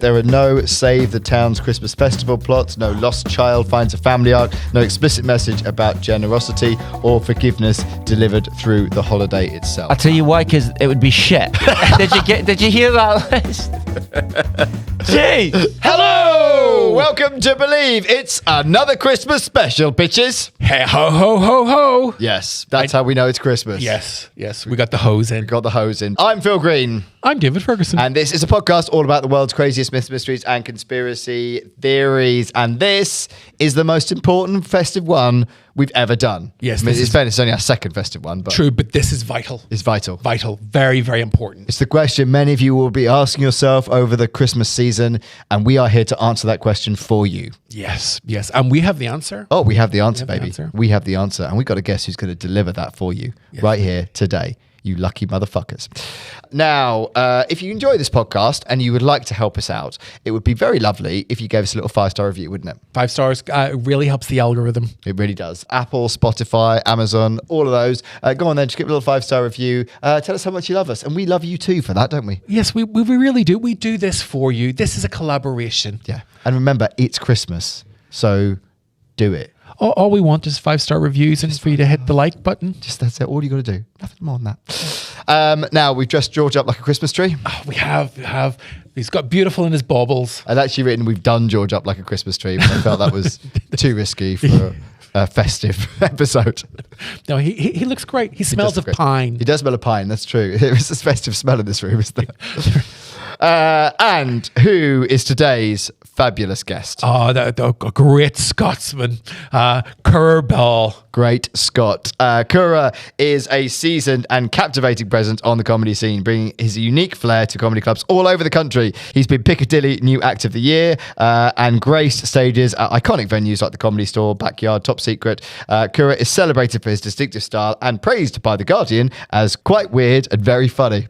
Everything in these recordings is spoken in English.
There are no Save the Town's Christmas Festival plots, no lost child finds a family arc, no explicit message about generosity or forgiveness delivered through the holiday itself. I'll tell you why, because it would be shit. Did you hear that list? Jeez! Hello! Welcome to Believe. It's another Christmas special, bitches. Hey, ho, ho, ho, ho. Yes, that's how we know it's Christmas. Yes, we got the hose in. Got the hose in. I'm Phil Green. I'm David Ferguson. And this is a podcast all about the world's craziest myths, mysteries, and conspiracy theories. And this is the most important festive one we've ever done. Yes, I mean, it's only our second festive one, but true, but this is vital. It's vital. Vital. Very, very important. It's the question many of you will be asking yourself over the Christmas season, and we are here to answer that question for you. Yes. And we have the answer. Oh, we have the answer, We have the baby. answer. We have the answer, and we've got to guess who's going to deliver that for you right here today. You lucky motherfuckers. Now, if you enjoy this podcast and you would like to help us out, it would be very lovely if you gave us a little 5-star review, wouldn't it? 5 stars. It really helps the algorithm. It really does. Apple, Spotify, Amazon, all of those. Go on then, just give a little 5-star review. Tell us how much you love us. And we love you too for that, don't we? Yes, we really do. We do this for you. This is a collaboration. Yeah. And remember, it's Christmas. So do it. All we want is 5-star reviews and for you to hit the like button. Just that's it. All you got to do. Nothing more than that. Now, we've dressed George up like a Christmas tree. Oh, we have. He's got beautiful in his baubles. I'd actually written we've done George up like a Christmas tree, but I felt that was too risky for a festive episode. No, he looks great. He smells of pine. He does smell of pine, that's true. There is a festive smell in this room, isn't there? And who is today's fabulous guest? Oh, the great Scotsman, Currer Ball. Great Scott. Currer is a seasoned and captivating presence on the comedy scene, bringing his unique flair to comedy clubs all over the country. He's been Piccadilly New Act of the Year and graced stages at iconic venues like the Comedy Store, Backyard, Top Secret. Currer is celebrated for his distinctive style and praised by The Guardian as quite weird and very funny.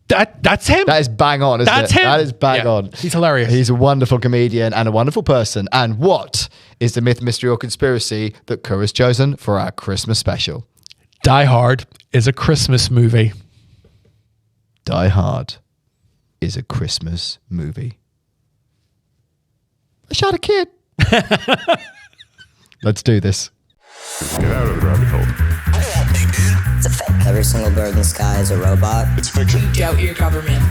That's him. That is bang on, isn't That's it? him. That is bang on. He's hilarious. He's a wonderful comedian and a wonderful person. And what is the myth, mystery, or conspiracy that Currer's chosen for our Christmas special? Die Hard is a Christmas movie. Die Hard is a Christmas movie. I shot a kid. Let's do this. Get out of the rabbit hole. It's a fake. Every single bird in the sky is a robot. It's fiction. Doubt your government.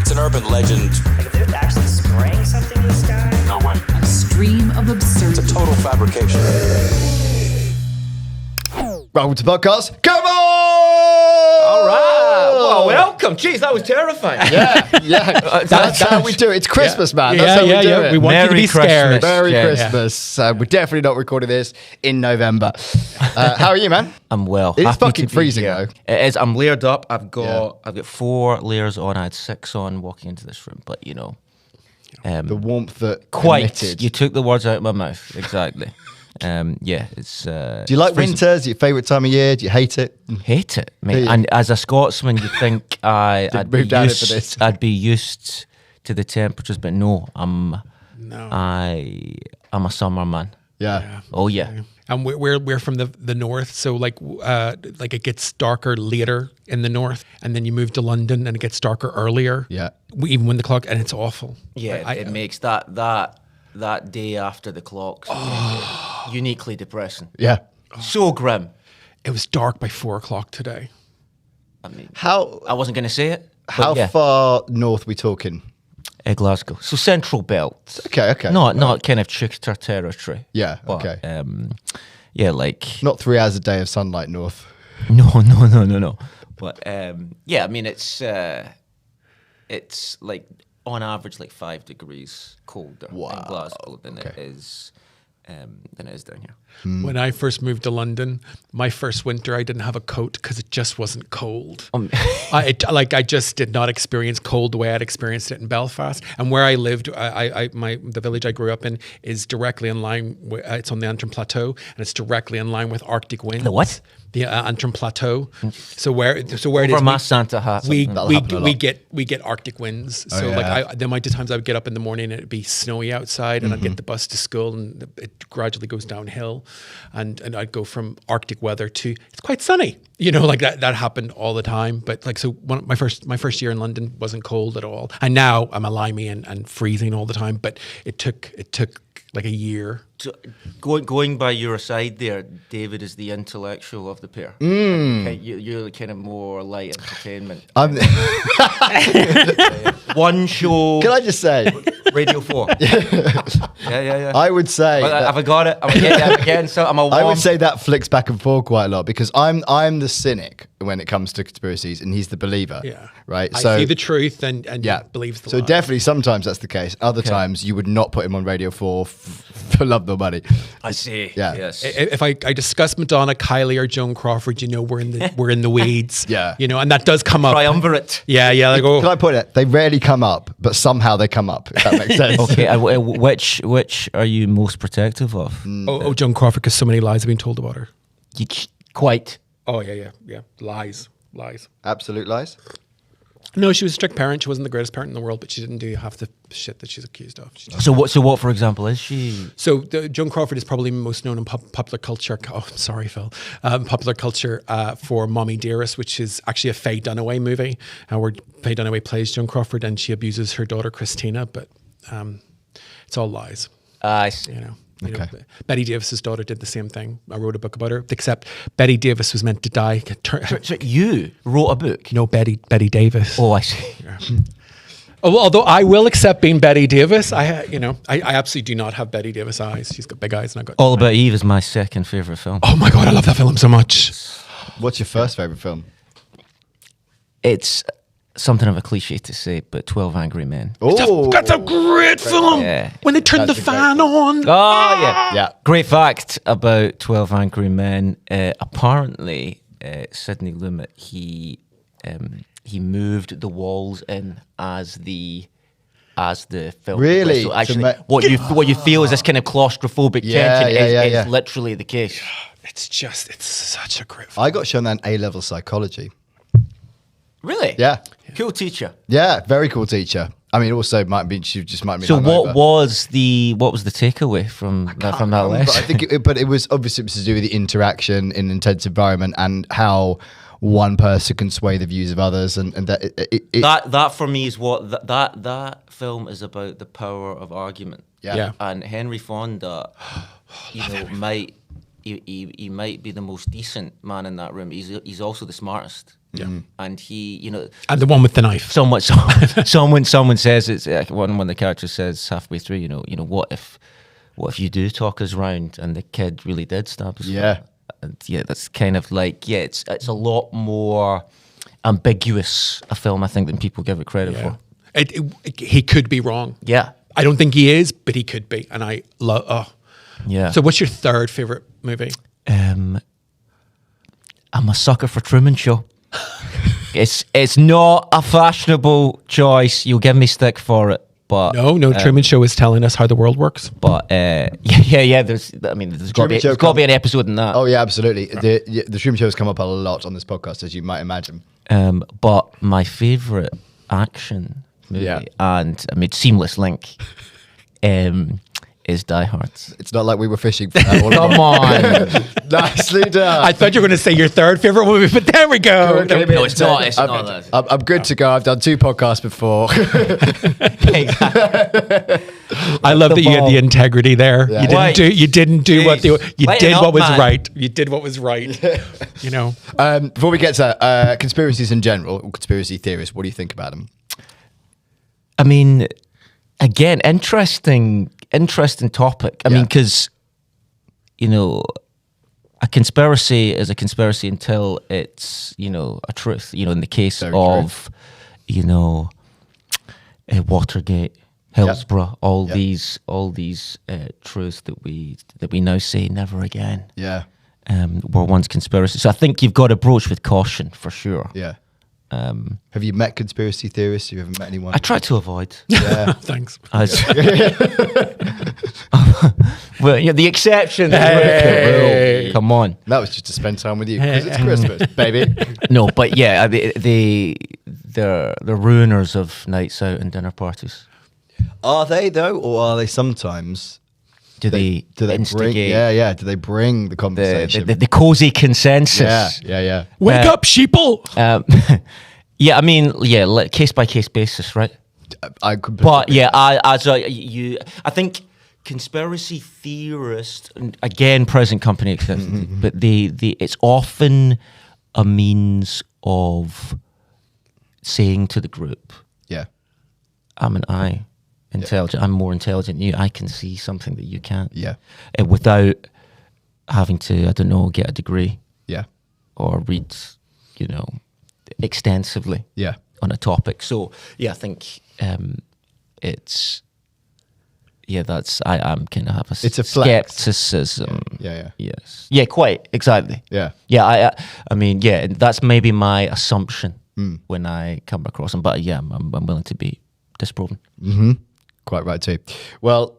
It's an urban legend. Like if they're actually spraying something in the sky. No way. A stream of absurdity. It's a total fabrication. Welcome to the podcast. Come on! All right. Well, welcome. Jeez, that was terrifying. Yeah. That's how we do it. It's Christmas, man. That's how we do it. We want you to Merry be scared. Christmas. Merry Yeah. Christmas. We're definitely not recording this in November. How are you, man? I'm well. It's Happy fucking to be freezing, here. though. It is. I'm layered up. I've got 4 layers on. I had 6 on walking into this room, but you know, The warmth that quite. emitted. You took the words out of my mouth. Exactly. It's. Do you like freezing. winter? Is it your favourite time of year? Do you hate it? Hate it, mate. you? And as a Scotsman, you think I'd be move down into this. used. I'd be used to the temperatures, but no, I'm a summer man. Yeah. Oh yeah. And we're from the north, so like it gets darker later in the north, and then you move to London and it gets darker earlier. Yeah. Even when the clock, and it's awful. Yeah, it makes that day after the clocks uniquely depressing. Yeah. So grim. It was dark by 4 o'clock today. I mean, How I wasn't going to say it. but how yeah. far north we talking? Glasgow. So Central Belt. Okay. Not kind of Chichester territory. Yeah, But, okay. yeah, like Not 3 hours a day of sunlight north. no. But yeah, I mean it's like on average like 5 degrees colder in Glasgow than it is down here. When I first moved to London, my first winter, I didn't have a coat because it just wasn't cold. I just did not experience cold the way I'd experienced it in Belfast. And where I lived, the village I grew up in is directly in line. It's on the Antrim Plateau, and it's directly in line with Arctic winds. The what? the Antrim Plateau. So where it is, Over my Santa hat. we happen a lot. get Arctic winds. So yeah. there might be times I would get up in the morning and it'd be snowy outside, and I'd get the bus to school, and it gradually goes downhill, and I'd go from Arctic weather to it's quite sunny. You know, like that happened all the time. But like, so my first year in London wasn't cold at all, and now I'm a limey and freezing all the time. But it took like a year. So going by your side there, David is the intellectual of the pair. Okay, you're kind of more light entertainment. One show. Can I just say, Radio 4. Yeah. I would say Have I got it? I'm getting so I'm a warm. I would say that flicks back and forth quite a lot, because I'm the cynic when it comes to conspiracies, and he's the believer. Yeah. Right. I So see the truth and yeah, he believes the so lie. definitely sometimes that's the case. Other times you would not put him on Radio 4 for love nor money. I see. Yeah. Yes. If I discuss Madonna, Kylie, or Joan Crawford, you know, we're in the weeds. Yeah. You know, and that does come up. Triumvirate. Yeah. Like, Can I put it? They rarely come up, but somehow they come up. If that makes sense. Okay. Which are you most protective of? Joan Crawford, because so many lies have been told about her. Quite. Oh yeah. Lies. Absolute lies. No, she was a strict parent. She wasn't the greatest parent in the world, but she didn't do half the shit that she's accused of. So what, for example, is she? So Joan Crawford is probably most known in popular culture. Oh, I'm sorry, Phil. Popular culture for Mommy Dearest, which is actually a Faye Dunaway movie, where Faye Dunaway plays Joan Crawford and she abuses her daughter Christina, but it's all lies. I see. You know, Okay. Betty Davis's daughter did the same thing. I wrote a book about her, except Betty Davis was meant to die. So you wrote a book? No, Betty Davis. Oh, I see. Although I will accept being Betty Davis, I absolutely do not have Betty Davis eyes. She's got big eyes, and I've got. All About Eve is my second favorite film. Oh my god, I love that film so much. What's your first favorite film? It's something of a cliche to say, but 12 Angry Men. Oh, That's a great film. Yeah. When they turned the That's a great fan on. Oh, yeah. yeah. Great fact about 12 Angry Men. Apparently, Sidney Lumet, he moved the walls in as the film. Really? So actually, what you feel is this kind of claustrophobic tension is literally the case. It's such a great film. I got shown that in A-level psychology. Really? Yeah. Cool teacher. Yeah, very cool teacher. I mean, also she just might be. So hungover. what was the takeaway from that But lesson? I think, it was obviously to do with the interaction in an intense environment and how one person can sway the views of others, and that that for me is what that film is about, the power of argument. Yeah. And Henry Fonda, might he might be the most decent man in that room. He's also the smartest. Yeah. And he, And the one with the knife. someone says, it's like one of the characters says halfway through, what if you do talk us round and the kid really did stab us? Yeah. And that's kind of like, it's a lot more ambiguous a film, I think, than people give it credit for. He could be wrong. Yeah. I don't think he is, but he could be. And I love. Yeah. So, what's your third favorite movie? I'm a sucker for Truman Show. It's not a fashionable choice. You'll give me stick for it, but No. Truman Show is telling us how the world works. But there's got to be an episode in that. Oh yeah, absolutely. The Truman Show has come up a lot on this podcast, as you might imagine. But my favorite action movie, and I mean seamless link, is Die Hard. It's not like we were fishing for that. Come on. Nicely done. I thought you were going to say your third favorite movie, but there we go. No, it's not. It's not that. I'm good to go. I've done 2 podcasts before. I love that you had the integrity there. Yeah. You didn't do what was man. right. You did what was right. Before we get to conspiracies in general, or conspiracy theories, what do you think about them? I mean, again, interesting topic. I mean, because a conspiracy is a conspiracy until it's a truth. In the case of Watergate, Hillsborough, all these truths that we now say never again. Yeah. Were once conspiracies. So I think you've got to broach with caution for sure. Yeah. Have you met conspiracy theorists? Have you ever met anyone? I try to avoid. Yeah. Thanks. Well, the exception. Hey. Come on. That was just to spend time with you because it's Christmas, baby. No, but yeah, they're ruiners of nights out and dinner parties. Are they though, or are they sometimes? Do they bring? instigate Yeah. Do they bring the conversation? the cozy consensus? Yeah. Wake up, sheeple. Yeah, I mean, case by case basis, right? I completely. But yeah, I think conspiracy theorists, and again, present company exists, but it's often a means of saying to the group, Yeah. I'm intelligent. I'm more intelligent than you. I can see something that you can't. Yeah. Without having to, I don't know, get a degree Yeah. or read, extensively. Yeah. On a topic. So yeah, I think it's I'm kind of have a It's a flex. skepticism. Yeah. Yes. Yeah, quite exactly. Yeah. Yeah, I mean, yeah, that's maybe my assumption when I come across them. But yeah, I'm willing to be disproven. Quite right too. Well,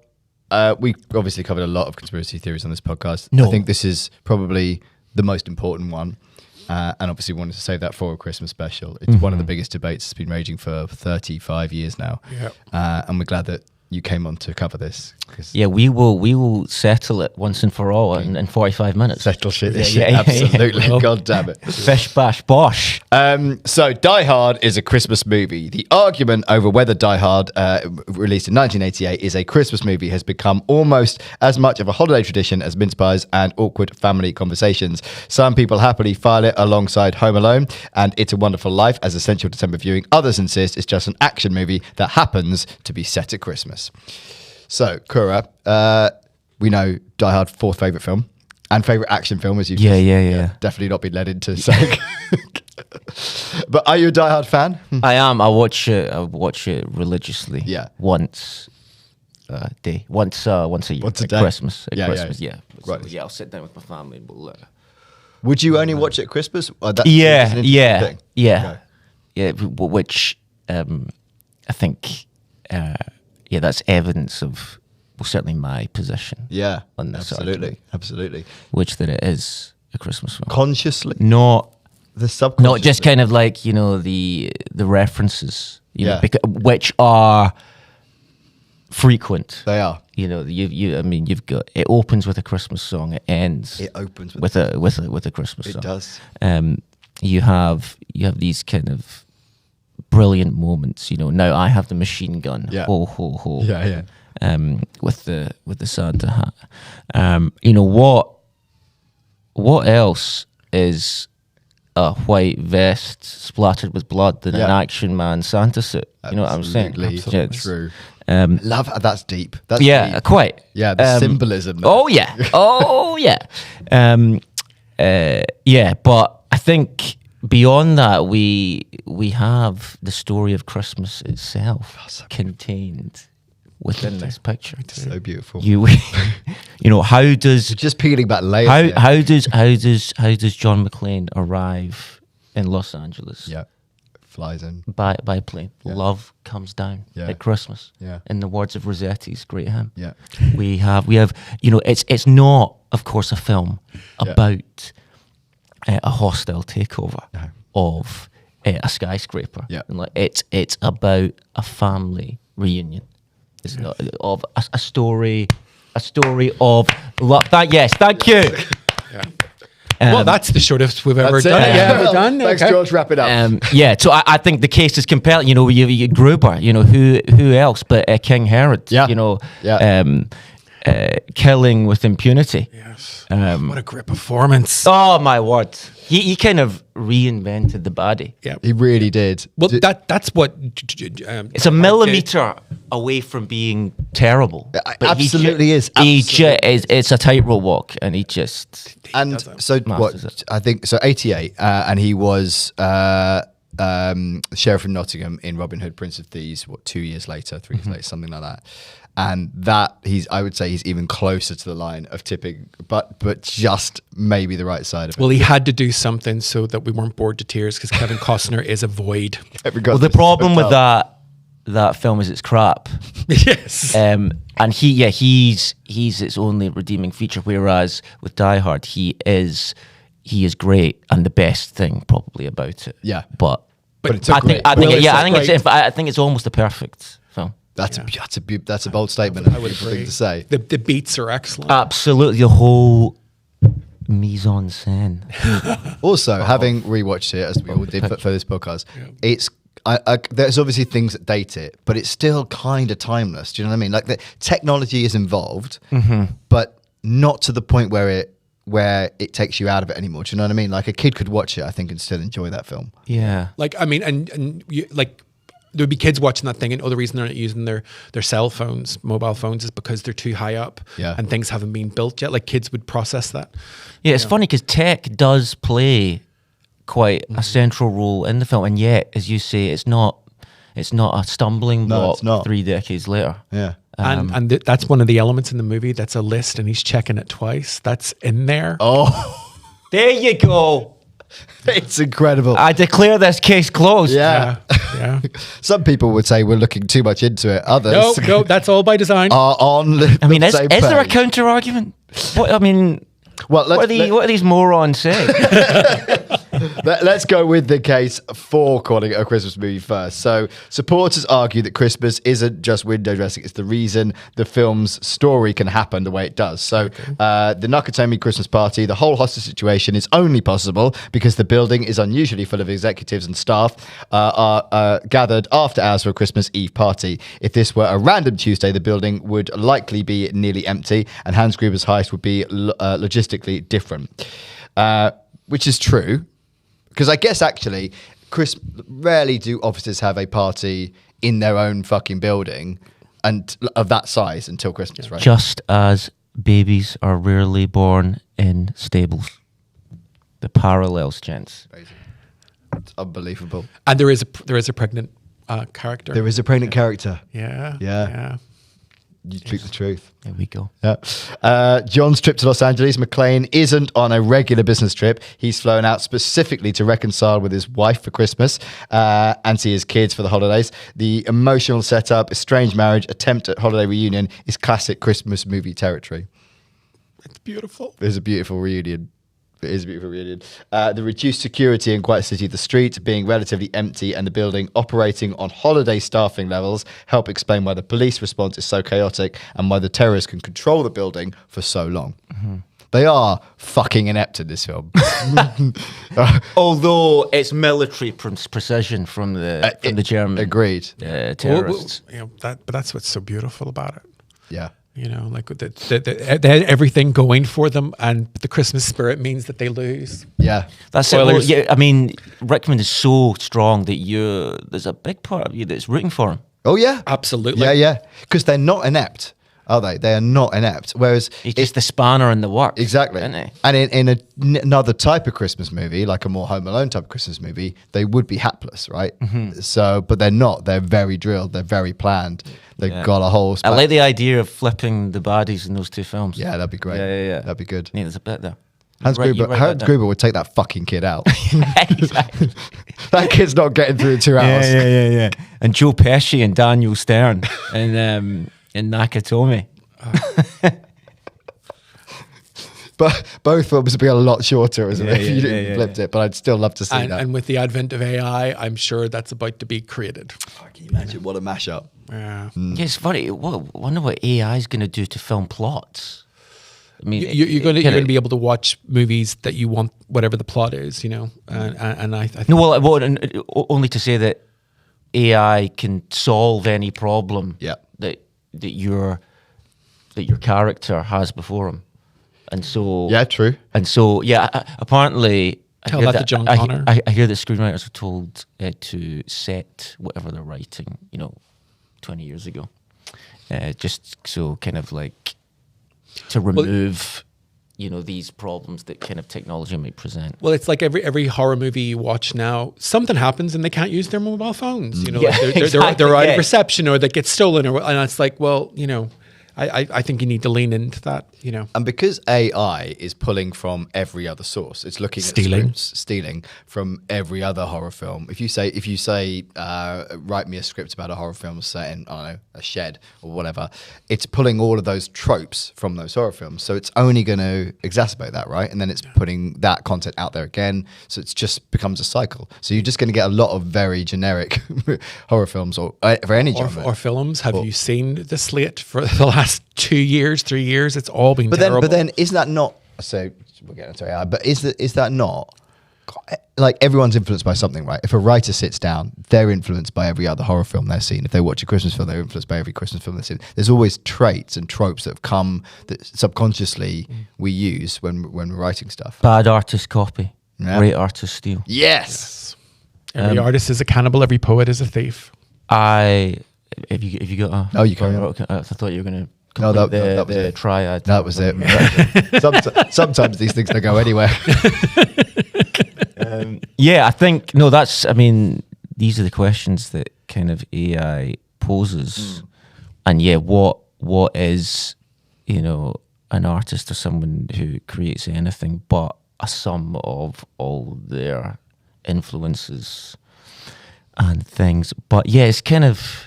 we obviously covered a lot of conspiracy theories on this podcast. No. I think this is probably the most important one. And obviously wanted to save that for a Christmas special. It's one of the biggest debates that's been raging for 35 years now. Yeah. And we're glad that you came on to cover this. Yeah, we will settle it once and for all in 45 minutes. Settle shit. This Yeah, shit. yeah, Absolutely. yeah. God damn it. Fish bash bosh. So Die Hard is a Christmas movie. The argument over whether Die Hard, released in 1988, is a Christmas movie has become almost as much of a holiday tradition as mince pies and awkward family conversations. Some people happily file it alongside Home Alone and It's a Wonderful Life as essential December viewing. Others insist it's just an action movie that happens to be set at Christmas. So, Currer, we know Die Hard, fourth favourite film and favourite action film, as you've Yeah. definitely not been led into saying. But are you a Die Hard fan? I am. I watch it religiously. Yeah. Once a day. Once a year. Once a At day? Christmas. At Yeah, Christmas, yeah. yeah. Right. So, yeah, I'll sit down with my family and we'll... Would you only watch it at Christmas? Or that's Yeah, an interesting yeah, thing? yeah, Okay. yeah. Which I think, that's evidence of certainly my position. Yeah, On this absolutely, argument. absolutely. Which that it is a Christmas film. Consciously, Not the subconscious. not just kind of like the references, Yeah. which are frequent. They are. You've got it opens with a Christmas song. It ends. It opens with a Christmas It song. does. You have these kind of brilliant moments. Now I have the machine gun. Yeah. Ho ho ho. Yeah. With the Santa hat. What else is a white vest splattered with blood than an Yeah. Action Man Santa suit? You know what I'm saying? Absolutely It's- true. Um, Love that's deep. That's yeah, deep. quite. Yeah, the symbolism. there. Oh yeah. Oh yeah. Yeah, but I think beyond that, we have the story of Christmas itself contained within this picture. So beautiful. How does Just peeling back layers. how does John McClane arrive in Los Angeles? Yeah, flies in. By plane. Love comes down Yeah. at Christmas. Yeah. In the words of Rossetti's great hymn. Yeah. We have it's not, of course, a film about a hostile takeover of a skyscraper. Yeah. And it's about a family reunion. It's not of a story of love. Yes, thank you. Well, that's the shortest we've ever That's it. done. Yeah. Ever done? Thanks, Okay. George. Wrap it up. So I think the case is compelling. You Gruber. Who else but King Herod? Yeah. Killing with impunity. Yes. What a great performance. Oh my word! He kind of reinvented the body. Yeah. He really did. Well, that's what. It's a millimeter away from being terrible. But he absolutely is. He Absolutely it's a tightrope walk, and he just. And so Masters what? it. I think so. 88, and he was sheriff of Nottingham in Robin Hood, Prince of Thieves. 2 years later, 3 years later, something like that. And that I would say he's even closer to the line of tipping, but just maybe the right side of it. Well, he had to do something so that we weren't bored to tears because Kevin Costner is a void. Well, the problem with that film is it's crap. Yes. And he's its only redeeming feature. Whereas with Die Hard, he is great and the best thing probably about it. Yeah. but it's I think great. it's almost a perfect film. That's a bold statement. I would agree to say. The beats are excellent. Absolutely, the whole mise en scène. Also, having rewatched it as we all did for this podcast, it's there's obviously things that date it, but it's still kind of timeless. Do you know what I mean? Like the technology is involved, but not to the point where it takes you out of it anymore. Do you know what I mean? Like a kid could watch it, I think, and still enjoy that film. Yeah. Like, I mean, and you, like, there'd be kids watching that thing, and the reason they're not using their cell phones, mobile phones, is because they're too high up, and things haven't been built yet. Like, kids would process that. Yeah, it's funny because tech does play quite a central role in the film, and yet, as you say, it's not a stumbling block. It's not. 3 decades later. Yeah. And that's one of the elements in the movie. That's a list, and he's checking it twice. That's in there. Oh, There you go. it's incredible. I declare this case closed. Yeah. Yeah. Some people would say we're looking too much into it. Others No, that's all by design. are on the I mean, is same there a page. counter argument? What I mean, Well, what are these morons saying? let's go with the case for calling it a Christmas movie first. So, supporters argue that Christmas isn't just window dressing; it's the reason the film's story can happen the way it does. So, the Nakatomi Christmas party, the whole hostage situation, is only possible because the building is unusually full of executives and staff are gathered after hours for a Christmas Eve party. If this were a random Tuesday, the building would likely be nearly empty, and Hans Gruber's heist would be logistically different, which is true. Because I guess actually, rarely do officers have a party in their own fucking building and of that size until Christmas, right? Just as babies are rarely born in stables. The parallels, gents. It's unbelievable. And there is a pregnant character. There is a pregnant character. Yeah. You speak the truth. There we go. Yeah. John's trip to Los Angeles. McClane isn't on a regular business trip. He's flown out specifically to reconcile with his wife for Christmas and see his kids for the holidays. The emotional setup, estranged marriage, attempt at holiday reunion is classic Christmas movie territory. It's beautiful. It is a beautiful reunion. The reduced security in Quiet City, the street being relatively empty and the building operating on holiday staffing levels help explain why the police response is so chaotic and why the terrorists can control the building for so long. Mm-hmm. They are fucking inept in this film. Although it's military precision from the German Agreed. terrorists. But that's what's so beautiful about it. Yeah. You know, like they had everything going for them, and the Christmas spirit means that they lose. Yeah. That's it. Well, yeah, I mean, Rickman is so strong that there's a big part of you that's rooting for him. Oh, yeah. Absolutely. Yeah. Because they're not inept, are they? They are not inept. Whereas he's just the spanner in the works. Exactly. Isn't he? And in another type of Christmas movie, like a more Home Alone type of Christmas movie, they would be hapless, right? Mm-hmm. So, but they're not. They're very drilled. They're very planned. They've got a whole... I like the idea of flipping the baddies in those two films. Yeah, that'd be great. Yeah. That'd be good. Yeah, there's a bit there. Hans Gruber would take that fucking kid out. Exactly. That kid's not getting through 2 hours. Yeah. And Joe Pesci and Daniel Stern and Nakatomi. But both films would be a lot shorter, isn't it? If you didn't flipped it, but I'd still love to see that. And with the advent of AI, I'm sure that's about to be created. Can you imagine what a mashup? Yeah. Yeah, it's funny. I wonder what AI is going to do to film plots. I mean, you're going to be able to watch movies that you want, whatever the plot is, you know. And I think only to say that AI can solve any problem that your character has before him. And so true. And so apparently tell that to John Connor. I hear that screenwriters are told to set whatever they're writing, 20 years ago, just so kind of like to remove these problems that kind of technology might present. Well, it's like every horror movie you watch now, something happens and they can't use their mobile phones. They're out of reception or they get stolen, and it's like, well, I think you need to lean into that. you know. And because AI is pulling from every other source, it's looking at scripts, stealing from every other horror film. If you say, write me a script about a horror film set in, I don't know, a shed or whatever, it's pulling all of those tropes from those horror films. So it's only going to exacerbate that, right? And then it's putting that content out there again. So it just becomes a cycle. So you're just going to get a lot of very generic horror films or for any genre. Or films. Have you seen the slate for the last 2 years, 3 years? It's all been terrible. But then isn't that not, so we'll get into AI, but is that not, like, everyone's influenced by something, right? If a writer sits down, they're influenced by every other horror film they've seen. If they watch a Christmas film, they're influenced by every Christmas film they've seen. There's always traits and tropes that have come that subconsciously we use when we're writing stuff. Bad artist copy, Yeah. great artist steal. Yes. Every artist is a cannibal. Every poet is a thief. Have you got a... Oh, you carry on. Okay, I thought you were going to No, complete that was the it. triad. That was it. Sometimes these things don't go anywhere. Yeah, I think, no, I mean, these are the questions that kind of AI poses. And yeah, what is, you know, an artist or someone who creates anything but a sum of all their influences and things. But yeah, it's kind of,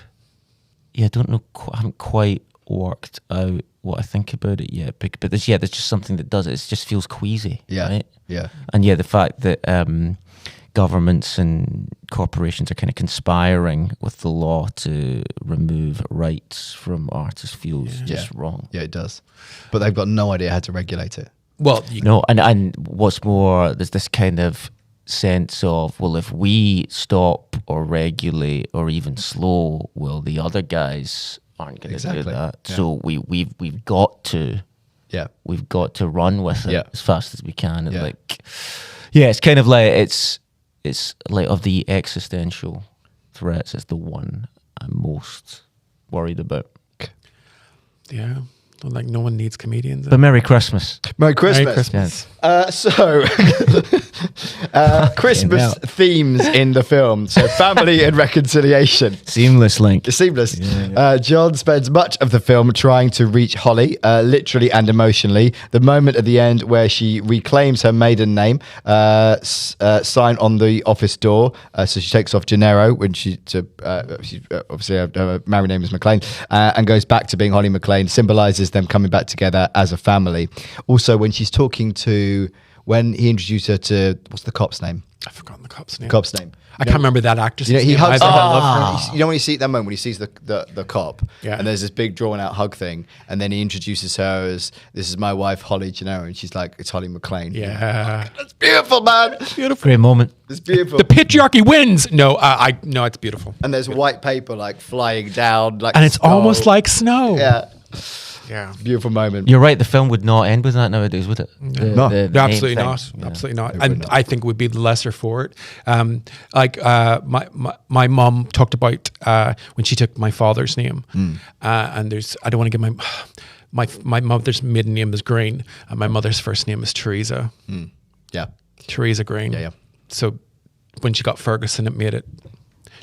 yeah, I don't know, I haven't quite worked out what I think about it yet. But there's just something that does it. It just feels queasy, Yeah. right? Yeah. And yeah, the fact that governments and corporations are kind of conspiring with the law to remove rights from artists feels just wrong. Yeah, it does. But they've got no idea how to regulate it. Well, No, and what's more, there's this kind of sense of, well, if we stop or regulate or even slow, well, the other guys aren't going to do that. Yeah. So we've got to. Yeah. We've got to run with it as fast as we can. And Yeah. it's kind of like it's like of the existential threats, it's the one I'm most worried about. yeah. Like, no one needs comedians. But Merry Christmas. Merry Christmas. Merry Christmas. Christmas themes in the film. So family and reconciliation. Seamless link. It's seamless. John spends much of the film trying to reach Holly, literally and emotionally. The moment at the end where she reclaims her maiden name, sign on the office door. So she takes off Gennaro when obviously her married name is McLean, and goes back to being Holly McLean, symbolizes them coming back together as a family. Also, when she's talking to, when he introduced her to, what's the cop's name? I've forgotten the cop's name. Cop's name. I can't remember that actress. You know, he hugs. I love her. You know when you see that moment when he sees the cop, Yeah. and there's this big drawn out hug thing, and then he introduces her as, "This is my wife, Holly Gennaro," and she's like, "It's Holly McLean." Yeah. It's beautiful, man. Beautiful. Great moment. It's beautiful. The patriarchy wins. No, no, it's beautiful. And there's white paper like flying down, like, And it's skull. almost like snow. Yeah, Yeah. beautiful moment. You're right, the film would not end with that nowadays, would it? No. No, main absolutely thing. not. Yeah. Absolutely not. It And would not. I think would be the lesser for it. My mom talked about when she took my father's name, and I don't want to give my mother's maiden name is Green, and my mother's first name is Teresa. Yeah, Teresa Green. Yeah. So when she got Ferguson, it made it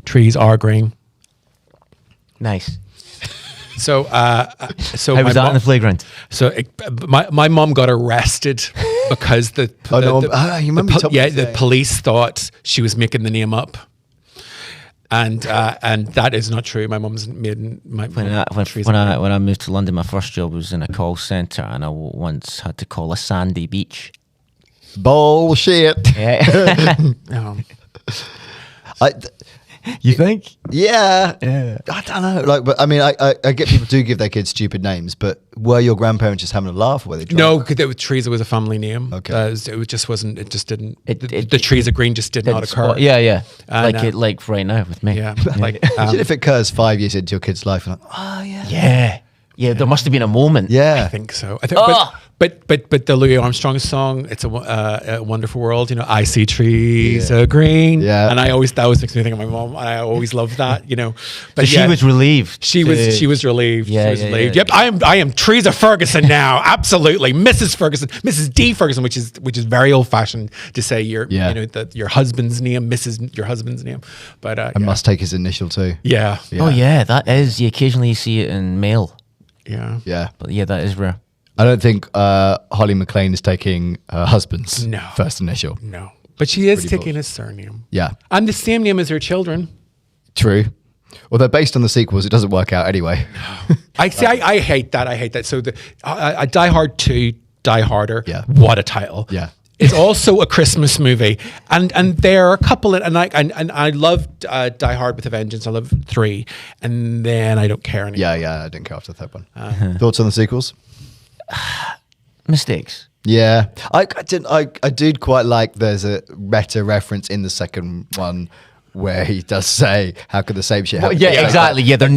trees are green. Nice. So How was that in the playground? So my mom got arrested because the you remember you told me the today. police thought she was making the name up, and that is not true. My mom's maiden. When I moved to London, my first job was in a call centre, and I once had to call a sandy beach. bullshit. Yeah. You think? Yeah. I don't know. Like, but I mean, I get people do give their kids stupid names, but were your grandparents just having a laugh? Or were they drunk? No, because Teresa was a family name. Okay. It just wasn't. It just didn't. It- the Teresa Green just did not occur. Yeah. And, Like right now with me. Yeah. Like Imagine if it occurs 5 years into your kid's life, and like, oh yeah, Yeah, there must have been a moment. yeah. I think so. I think, but the Louis Armstrong song, "It's a Wonderful World." You know, I see trees are green. Yeah. and that always makes me think of my mom. I always loved that. You know, but She was relieved. She was relieved. Yeah, she was yeah, relieved. yeah. Yep, I am Teresa Ferguson now. Absolutely, Mrs. Ferguson, Mrs. D. Ferguson, which is very old fashioned to say your your husband's name, your husband's name. But I must take his initial too. yeah. Oh yeah, that is. Occasionally you see it in mail, Yeah. Yeah. but yeah, that is rare. I don't think Holly McLean is taking her husband's No. first initial. No. But she is Pretty taking bold. his surname. Yeah, And the same name as her children. true. Although based on the sequels, it doesn't work out anyway. I hate that. I hate that. So the Die Hard 2, Die Harder. Yeah. What a title. Yeah. It's also a Christmas movie, and there are a couple, and I love Die Hard with a Vengeance. I love 3, and then I don't care anymore. Yeah, I didn't care after the third one. Thoughts on the sequels? Mistakes. Yeah, I did quite like there's a meta reference in the second one where he does say, "How could the same shit happen?" Yeah, exactly. Yeah, there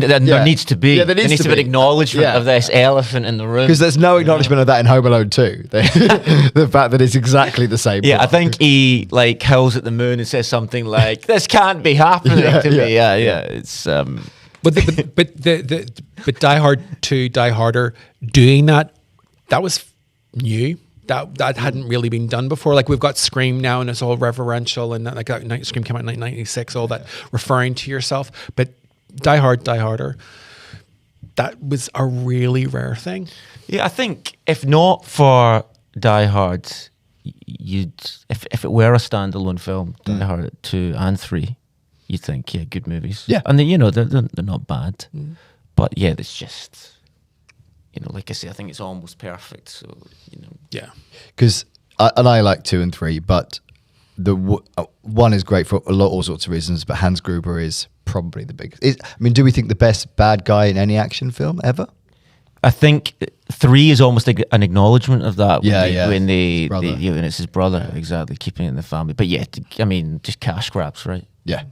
needs to be. Yeah, there needs to be an be. acknowledgement Yeah. of this elephant in the room. Because there's no acknowledgement of that in Home Alone 2. The fact that it's exactly the same. Yeah, I plot. think he like howls at the moon and says something like, "This can't be happening to me." Yeah. It's But Die Hard 2, Die Harder, doing that was new. That hadn't really been done before. Like we've got Scream now, and it's all reverential, and like that Scream came out in 1996, all that referring to yourself. But Die Hard, Die Harder, that was a really rare thing. yeah. I think if not for Die Hard, you'd if it were a standalone film, Die Hard 2 and 3, you'd think good movies. Yeah. and they're not bad, but yeah, it's just. Like I say, I think it's almost perfect. So, Yeah. because I like 2 and 3, but the one is great for all sorts of reasons. But Hans Gruber is probably the biggest. Do we think the best bad guy in any action film ever? I think 3 is almost like an acknowledgement of that. When Brother. and it's his brother, exactly, keeping it in the family. But yeah, just cash grabs, right? Yeah.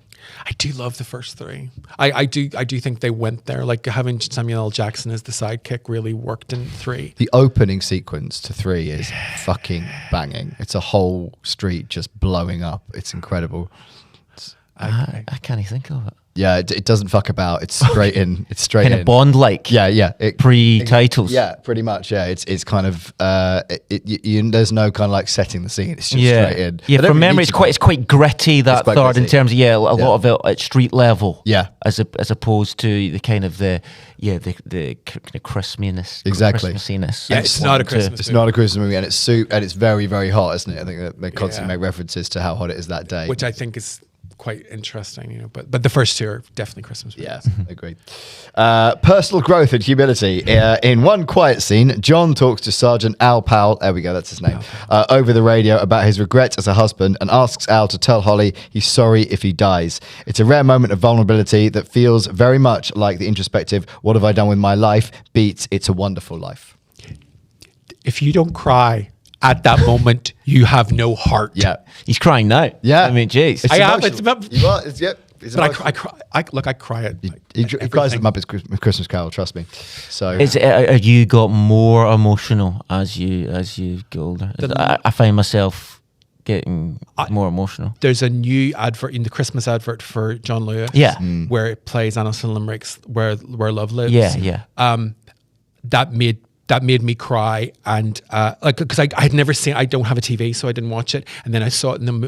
I do love the first 3. I do think they went there. Like having Samuel L. Jackson as the sidekick really worked in 3. The opening sequence to 3 is fucking banging. It's a whole street just blowing up. It's incredible. I can't even think of it. Yeah, it doesn't fuck about. It's straight in. It's straight Kind in. of Bond-like. Yeah. Pre-titles. Yeah, pretty much. Yeah, it's kind of. There's no kind of like setting the scene. It's just Yeah, straight in. yeah. I don't From really memory, need it's quite gritty. That quite third, in gritty. terms of a lot of it at street level. Yeah. as opposed to the kind of the kind of Christmasiness. Exactly. Christmasiness. Yeah, it's not a One, two. Christmas It's not a Christmas movie, and it's very, very hot, isn't it? I think that they constantly Yeah. make references to how hot it is that day. which I think is quite interesting, but the first 2 are definitely Christmas movies. Yeah, agreed. Personal growth and humility. In one quiet scene, John talks to Sergeant Al Powell, there we go, that's his name, over the radio about his regrets as a husband and asks Al to tell Holly he's sorry if he dies. It's a rare moment of vulnerability that feels very much like the introspective, what have I done with my life, beats It's a Wonderful Life. If you don't cry at that moment, you have no heart. Yeah. He's crying now. Yeah. I mean, jeez. It's I have, emotional. it's about- You are, it's, yep. It's But emotional. I cry at He cries at everything. Muppets Christmas Carol, trust me. So You got more emotional as you get older? I find myself getting more emotional. There's a new advert in the Christmas advert for John Lewis. Yeah. Where it plays Alison Limerick's Where Love Lives. Yeah. That made me cry, and because I had never seen. I don't have a TV, so I didn't watch it. And then I saw it in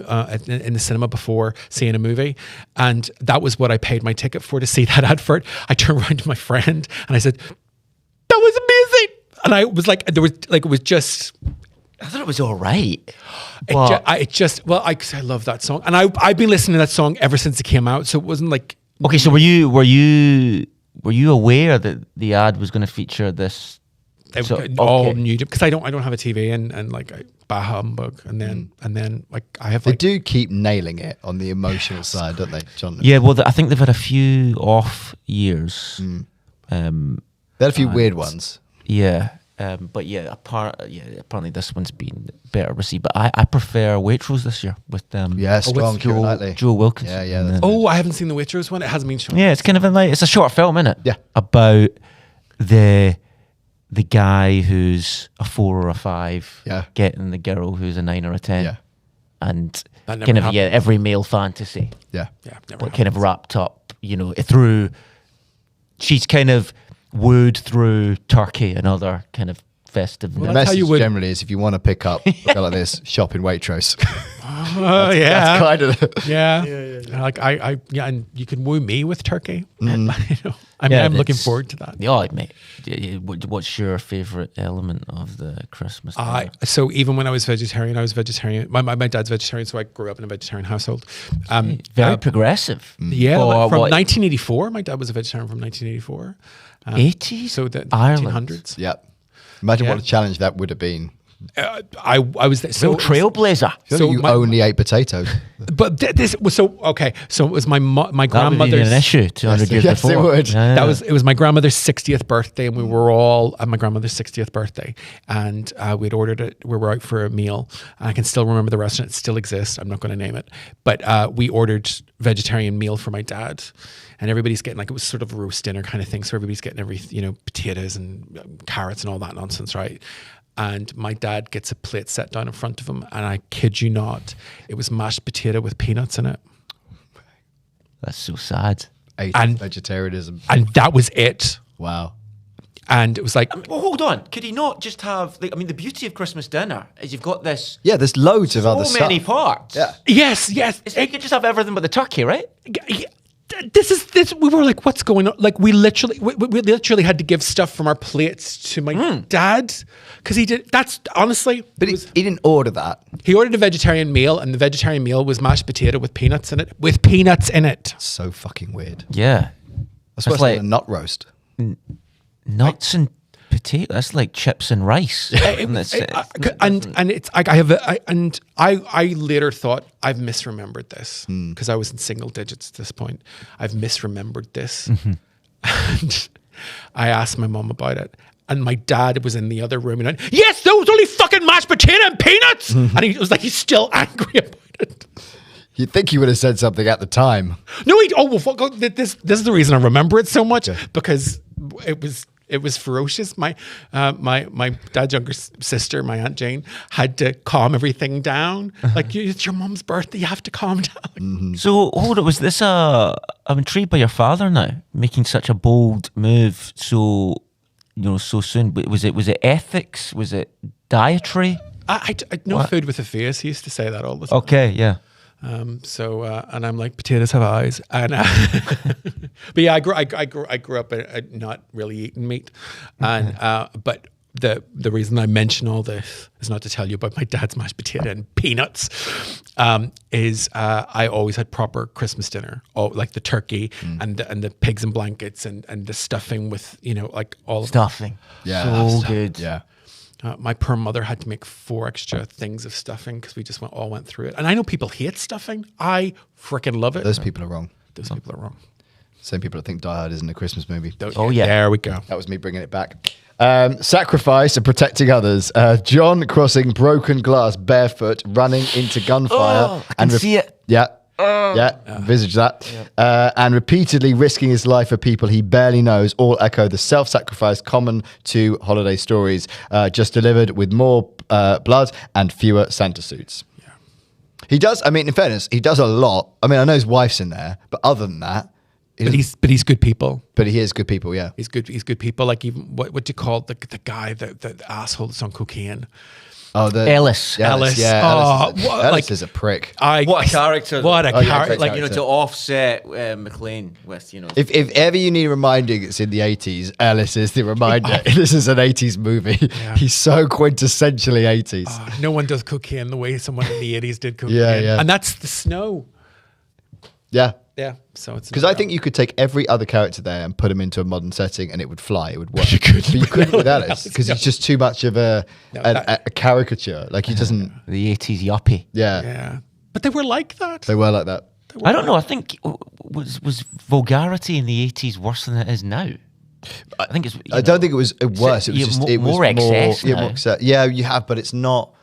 the cinema before seeing a movie, and that was what I paid my ticket for, to see that advert. I turned around to my friend and I said, "That was amazing!" And I was like, it was just. I thought it was all right. I love that song, and I've been listening to that song ever since it came out. So it wasn't like. Okay, so were you aware that the ad was going to feature this? All new, because I don't have a TV, and like bah humbug, and then like I have they like do keep nailing it on the emotional side, don't they, John? Yeah, well, I think they've had a few off years. They had a few weird ones. Yeah, but apparently this one's been better received. But I prefer Waitrose this year with Strong, Keira Knightley. Joel Wilkinson. Yeah. And that's- I haven't seen the Waitrose one. It hasn't been shown. yeah, it's kind of it's a short film, isn't it? Yeah. About the guy who's a 4 or a 5 getting the girl who's a 9 or a 10. Yeah. And That never kind of happened. every male fantasy. Yeah. Never But kind of wrapped up, through. She's kind of wooed through Turkey and other kind of festive. The that's how message you would- generally is if you want to pick up a guy like this, shop in Waitrose. Oh yeah. That's kind of Yeah. Like and you can woo me with turkey. You know. I mean, I'm looking it's- forward to that. Yeah, mate. What's your favourite element of the Christmas dinner? So even when I was vegetarian, My dad's vegetarian, so I grew up in a vegetarian household. Very progressive. Yeah, For from what, 1984. My dad was a vegetarian from 1984. 80s? So the Ireland. 1900s. Yep. Imagine Yeah. what a challenge that would have been. I was there. Real trailblazer. So you my- only ate potatoes. But this was so okay. So it was my That would be grandmother's an issue 200 years yes, it before. would. It was my grandmother's 60th birthday, and we were all at my grandmother's 60th birthday, and we'd ordered it. We were out for a meal, and I can still remember the restaurant. It still exists. I'm not going to name it, but we ordered vegetarian meal for my dad, and everybody's getting like, it was sort of a roast dinner kind of thing. So everybody's getting potatoes and carrots and all that nonsense, right? And my dad gets a plate set down in front of him, and I kid you not, it was mashed potato with peanuts in it. That's so sad. Ate vegetarianism. And that was it. Wow. And it was like, Well, hold on. Could he not just have? Like, I mean, the beauty of Christmas dinner is you've got this Yeah, there's loads of other so stuff. many parts. Yeah. yes. You could just have everything but the turkey, right? This. We were like, what's going on? Like, we literally had to give stuff from our plates to my dad because he did. That's honestly, But he didn't order that. he ordered a vegetarian meal, and the vegetarian meal was mashed potato with peanuts in it. With peanuts in it. So fucking weird. Yeah. That's That's like like a nut roast. nuts and potato. That's like chips and rice. And I later thought I've misremembered this because I was in single digits at this point. I've misremembered this, and I asked my mom about it. And my dad was in the other room and went, "Yes, there was only fucking mashed potato and peanuts." And he was like, he's still angry about it. You'd think you would have said something at the time. No, this is the reason I remember it so much because it was ferocious. My dad's younger sister, my Aunt Jane, had to calm everything down. Like, it's your mum's birthday, you have to calm down. So hold it. Was this I'm intrigued by your father now making such a bold move so soon. But was it ethics? Was it dietary? I no What? food with a face. He used to say that all the time. Okay, yeah. And I'm like, potatoes have eyes, and but yeah, I grew up not really eating meat, and but the reason I mention all this is not to tell you about my dad's mashed potato and peanuts, is I always had proper Christmas dinner, like the turkey and the pigs and blankets and the stuffing with like all Stuffing. Yeah. So stuff. good. Yeah. my poor mother had to make 4 extra things of stuffing because we just all went through it. And I know people hate stuffing. I freaking love it. Those people are wrong. Those people are wrong. Same people that think Die Hard isn't a Christmas movie. Oh, yeah. There we go. That was me bringing it back. Sacrifice and protecting others. John crossing broken glass barefoot, running into gunfire. Oh, I can see it. Yeah. Envisage that. And repeatedly risking his life for people he barely knows, all echo the self-sacrifice common to holiday stories, just delivered with more blood and fewer Santa suits. Yeah. He does, I mean, in fairness, he does a lot. I mean, I know his wife's in there, but other than that, But he's good people. but he is good people, yeah. He's good people. Like, even what do you call the guy, the asshole that's on cocaine? Oh, Ellis. Yeah, Ellis. Yeah, Oh, Ellis, what, Ellis like- is a prick. What a character. What a Oh, yeah, character! great Like, character. To offset McLean with, If ever you need reminding it's in the 80s, Ellis is the reminder. This is an 80s movie. He's so quintessentially 80s. no one does cocaine the way someone in the 80s did cocaine. Yeah. And that's the snow. Yeah. Yeah. So it's Because I think you could take every other character there and put him into a modern setting and it would fly. It would work. But you couldn't with Ellis because he's just too much of a caricature. Like he doesn't. the 80s yuppie. Yeah. Yeah. But they were like that. They were like that. I don't know. I think was vulgarity in the 80s worse than it is now? I think it's. I don't think it was worse. It was yeah, just more it was excess Yeah, now. more excess. Yeah, you have, but it's not.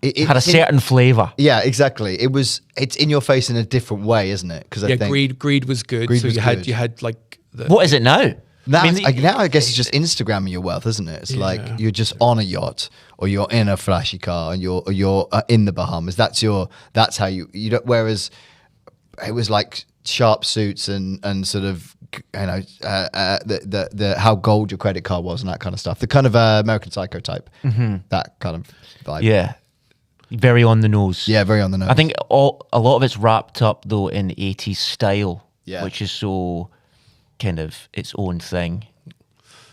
It had a certain flavour. Yeah, exactly. It's in your face in a different way, isn't it? Because I think greed was good. Greed so was you good. had like the What is it now? now, I mean, now I guess it's just Instagramming your wealth, isn't it? It's like you're just on a yacht or you're in a flashy car and you're in the Bahamas. That's how you don't. Whereas it was like sharp suits and sort of the how gold your credit card was and that kind of stuff. The kind of American Psycho type, that kind of vibe. Yeah. Very on the nose. Yeah, very on the nose. I think a lot of it's wrapped up though in 80s style, Yeah. which is so kind of its own thing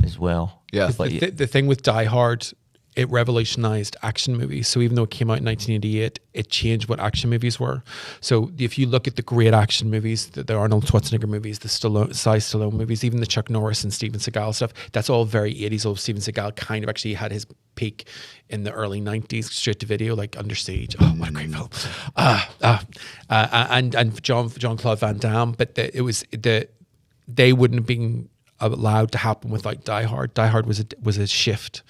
as well. Yeah. But The thing with Die Hard, it revolutionized action movies. So even though it came out in 1988, it changed what action movies were. So if you look at the great action movies, the Arnold Schwarzenegger movies, the Stallone movies, even the Chuck Norris and Steven Seagal stuff, that's all very 80s. Old Steven Seagal kind of actually had his peak in the early 90s, straight to video, like Under Siege. Oh, what a great film. And Jean-Claude Van Damme. But they wouldn't have been allowed to happen with like Die Hard. Die Hard was a shift.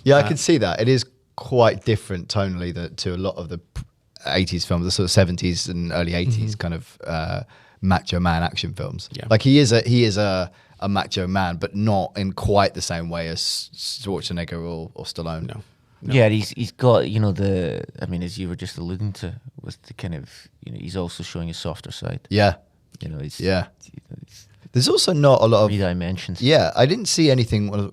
Yeah, I can see that. It is quite different tonally to a lot of the 80s films, the sort of 70s and early 80s kind of macho man action films. Yeah. Like he is a macho man, but not in quite the same way as Schwarzenegger or Stallone. No. Yeah, he's got, as you were just alluding to, with the kind of, he's also showing a softer side. Yeah. It's There's also not a lot of 3 dimensions. Yeah, I didn't see anything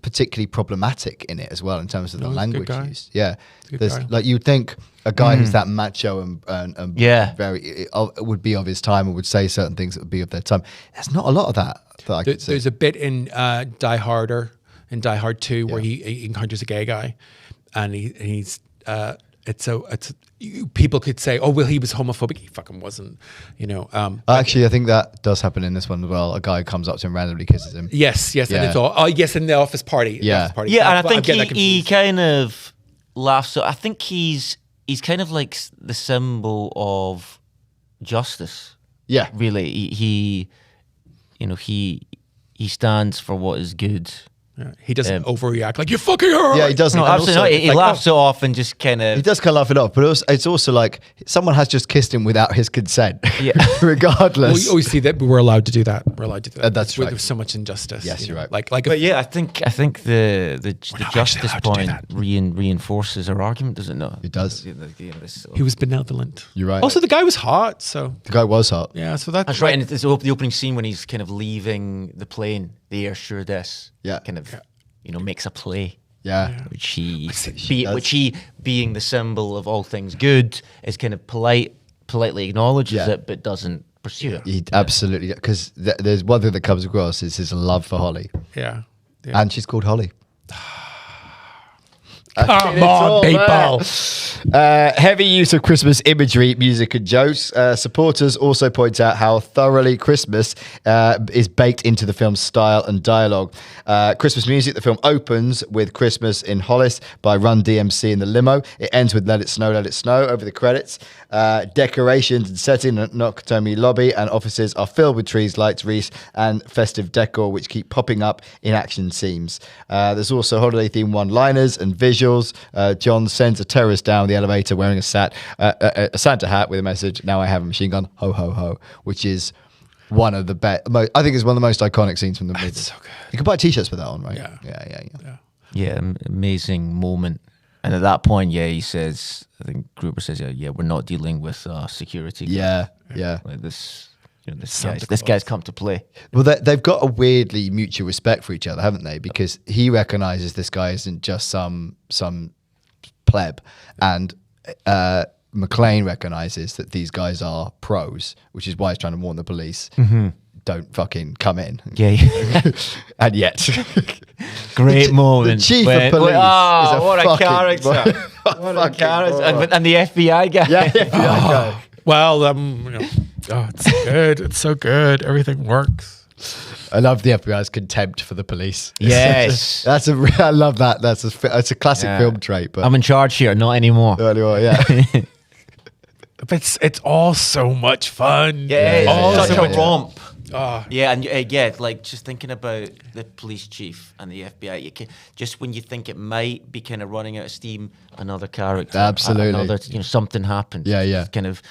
particularly problematic in it as well in terms of the No, he's a good language guy. used. Yeah, He's a good there's guy. like you'd think a guy who's that macho and Yeah. very would be of his time and would say certain things that would be of their time. There's not a lot of that I could see. There's a bit in Die Harder, in Die Hard 2, where he encounters a gay guy, and he's people could say, oh, well, he was homophobic. He fucking wasn't, Actually, I think that does happen in this one as well. A guy comes up to him, randomly kisses him. Yes, Yeah. and it's all. Oh, yes, in the office party. Yeah. The office party. Yeah, and I But I'm think getting that he confused. kind of laughs. So I think he's kind of like the symbol of justice. Yeah, Really, he stands for what is good. Yeah. He doesn't overreact like, you fucking her. yeah, he doesn't. No, And absolutely also, not. He like, laughs so often, just kind He of. does kind of laugh it off, but it's also like someone has just kissed him without his consent. Yeah. Regardless. We always see that we're allowed to do that. We're allowed to do that. That's Where right. There's so much injustice. Yes, you're right. Like But if, yeah, I think the not justice actually allowed to do point that. reinforces our argument, does it not? It does. he was benevolent. You're right. Also, the guy was hot. So The guy was hot. yeah, so that's That's right, and it's the opening scene when he's kind of leaving the plane, the air stewardess, Yeah. kind of, makes a play, Yeah. which he, does. which he, being the symbol of all things good, is kind of politely acknowledges Yeah. it, but doesn't pursue it. He absolutely, because there's one thing that comes across is his love for Holly, yeah. and she's called Holly. Come on, people. Heavy use of Christmas imagery, music, and jokes. Supporters also point out how thoroughly Christmas is baked into the film's style and dialogue. Christmas music, the film opens with Christmas in Hollis by Run DMC in the limo. It ends with Let It Snow over the credits. Decorations and setting at Nakatomi lobby and offices are filled with trees, lights, wreaths, and festive decor, which keep popping up in action scenes. There's also holiday-themed one-liners and visuals. John sends a terrorist down the elevator wearing a Santa hat with a message, "Now I have a machine gun, ho, ho, ho," which is one of the best. I think it's one of the most iconic scenes from the movie. It's so good. You can buy T-shirts with that on, right? Yeah. Yeah. Yeah, amazing moment. And at that point, he says, I think Gruber says, yeah, we're not dealing with security. Yeah. Like this guy's come to play. Well, they've got a weirdly mutual respect for each other, haven't they? Because he recognizes this guy isn't just some pleb, and McClane recognizes that these guys are pros, which is why he's trying to warn the police. Don't fucking come in. Yeah. And yet, Great moment. The chief when- of police. Oh, is what a fucking- character. What a character. And the FBI guy. Yeah, that guy. Well, it's good. It's so good. Everything works. I love the FBI's contempt for the police. Yes. I love that. It's a classic Yeah. film trait. But I'm in charge here, not anymore. anyway, yeah. But it's all so much fun. Yeah, Yeah, it's yeah, such yeah. a romp. Oh, Yeah, and like just thinking about the police chief and the FBI, just when you think it might be kind of running out of steam, another character, Absolutely. another, something happens. Yeah, yeah. It's kind of,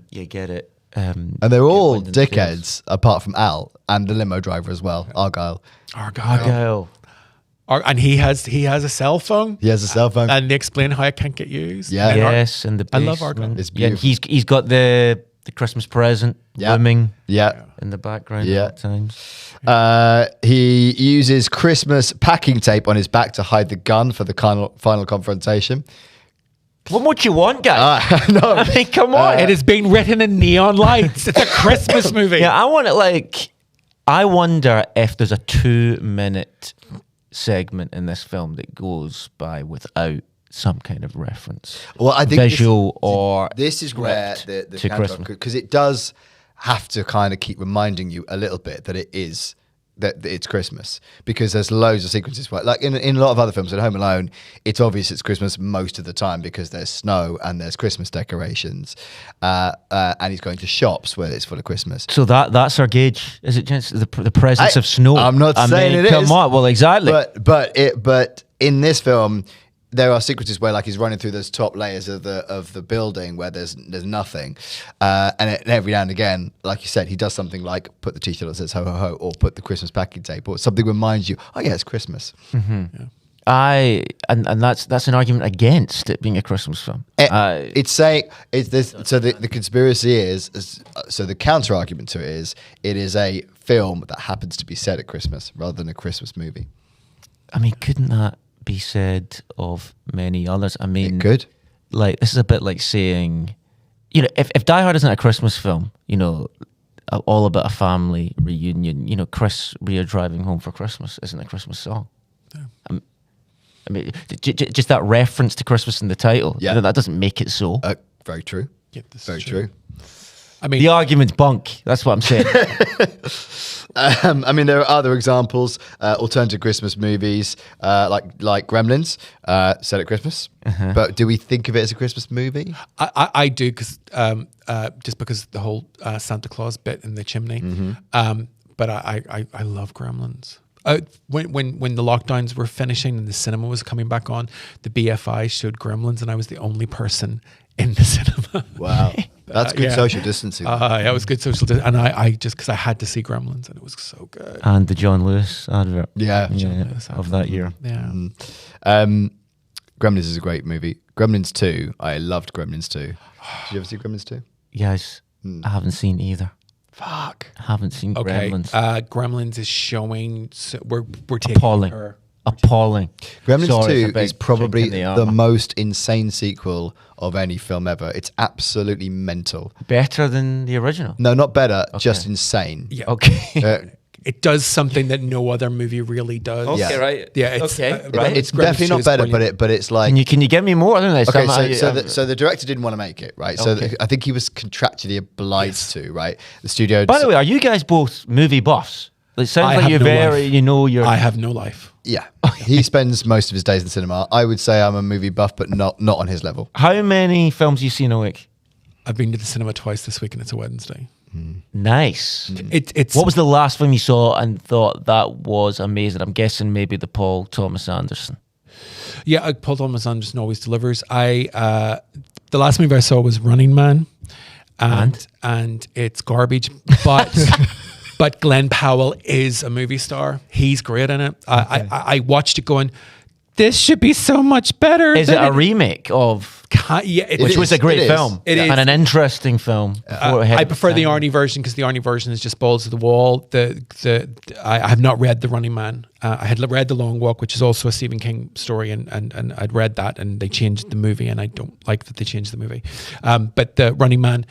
you get it. And they're all wins and feels. dickheads, apart from Al and the limo driver as well, Argyle. Argyle. Argyle. And he has a cell phone. He has a cell phone. And they explain how it can't get used. Yeah. And Yes, and the I love basement. Argyle. It's Yeah, and beautiful. he's got the Christmas present Yeah. looming Yeah. in the background Yeah. at times. He uses Christmas packing tape on his back to hide the gun for the final confrontation. What more do you want, guys? No. I mean, come on. It is being written in neon lights. It's a Christmas movie. Yeah, I want it like I wonder if there's a 2-minute segment in this film that goes by without some kind of reference. Well, I think visual or this is where the to Christmas, because it does have to kind of keep reminding you a little bit that it's Christmas, because there's loads of sequences where, like in a lot of other films, in Home Alone, it's obvious it's Christmas most of the time because there's snow and there's Christmas decorations, and he's going to shops where it's full of Christmas. So that's our gauge, is it? Just the presence of snow. I'm not saying it come is. on, well, exactly. But in this film, there are sequences where, like, he's running through those top layers of the building where there's nothing, and every now and again, like you said, he does something like put the T-shirt that says ho ho ho, or put the Christmas packing tape, or something reminds you, oh yeah, it's Christmas. Mm-hmm. Yeah. And that's an argument against it being a Christmas film. It's saying it's this. So the conspiracy is so the counter argument to it is a film that happens to be set at Christmas rather than a Christmas movie. I mean, couldn't that be said of many others? I mean, It could. Like, this is a bit like saying, you know, if Die Hard isn't a Christmas film, you know, all about a family reunion, you know, Chris Rea driving home for Christmas isn't a Christmas song. Yeah. I mean, just that reference to Christmas in the title, yeah, you know, that doesn't make it so. Very true. Yeah, this Very is true. I mean, The argument's bunk. That's what I'm saying. I mean, there are other examples, alternative Christmas movies, like Gremlins, set at Christmas. But do we think of it as a Christmas movie? I do, because just because the whole Santa Claus bit in the chimney. But I love Gremlins. When the lockdowns were finishing and the cinema was coming back on, the BFI showed Gremlins, and I was the only person in the cinema. Wow. That's good social distancing. Yeah, it was good social distancing. And I just, because I had to see Gremlins, and it was so good. And the John Lewis advert. Yeah. Lewis of that year. Yeah. Gremlins is a great movie. Gremlins 2, I loved Gremlins 2. Did you ever see Gremlins 2? Yes. I haven't seen either. Fuck. I haven't seen Okay. Gremlins. Gremlins is showing. So we're taking Appalling. her. Appalling. Gremlins Sorry, it's a 2 big is probably drink in the the armour. most insane sequel of any film ever. It's absolutely mental. Better than the original. No, not better, just insane. Yeah. Okay. It does something that no other movie really does. Okay, Yeah. right. Yeah. It's, Okay, right. It's Gremlins definitely 2 not is better, brilliant. but it's like... Can you give me more? I don't know. Okay, so the director didn't want to make it, right? So Okay. I think he was contractually obliged to, right? The studio... By the way, are you guys both movie buffs? It sounds I like have you're no very, life. you know, you're. I have no life. Yeah. He spends most of his days in cinema. I would say I'm a movie buff, but not on his level. How many films you seen a week? I've been to the cinema twice this week, and it's a Wednesday. Nice. It's What was the last film you saw and thought that was amazing? I'm guessing maybe the Paul Thomas Anderson. Yeah, Paul Thomas Anderson always delivers. The last movie I saw was Running Man, and it's garbage, but but Glenn Powell is a movie star. He's great in it. I watched it going, this should be so much better. Is it a remake of? Yeah, Which is. was a great It is. film It is. and an interesting film. I prefer the Arnie version, because the Arnie version is just balls to the wall. I have not read The Running Man. I had read The Long Walk, which is also a Stephen King story, and I'd read that, and they changed the movie, and I don't like that they changed the movie. But The Running Man,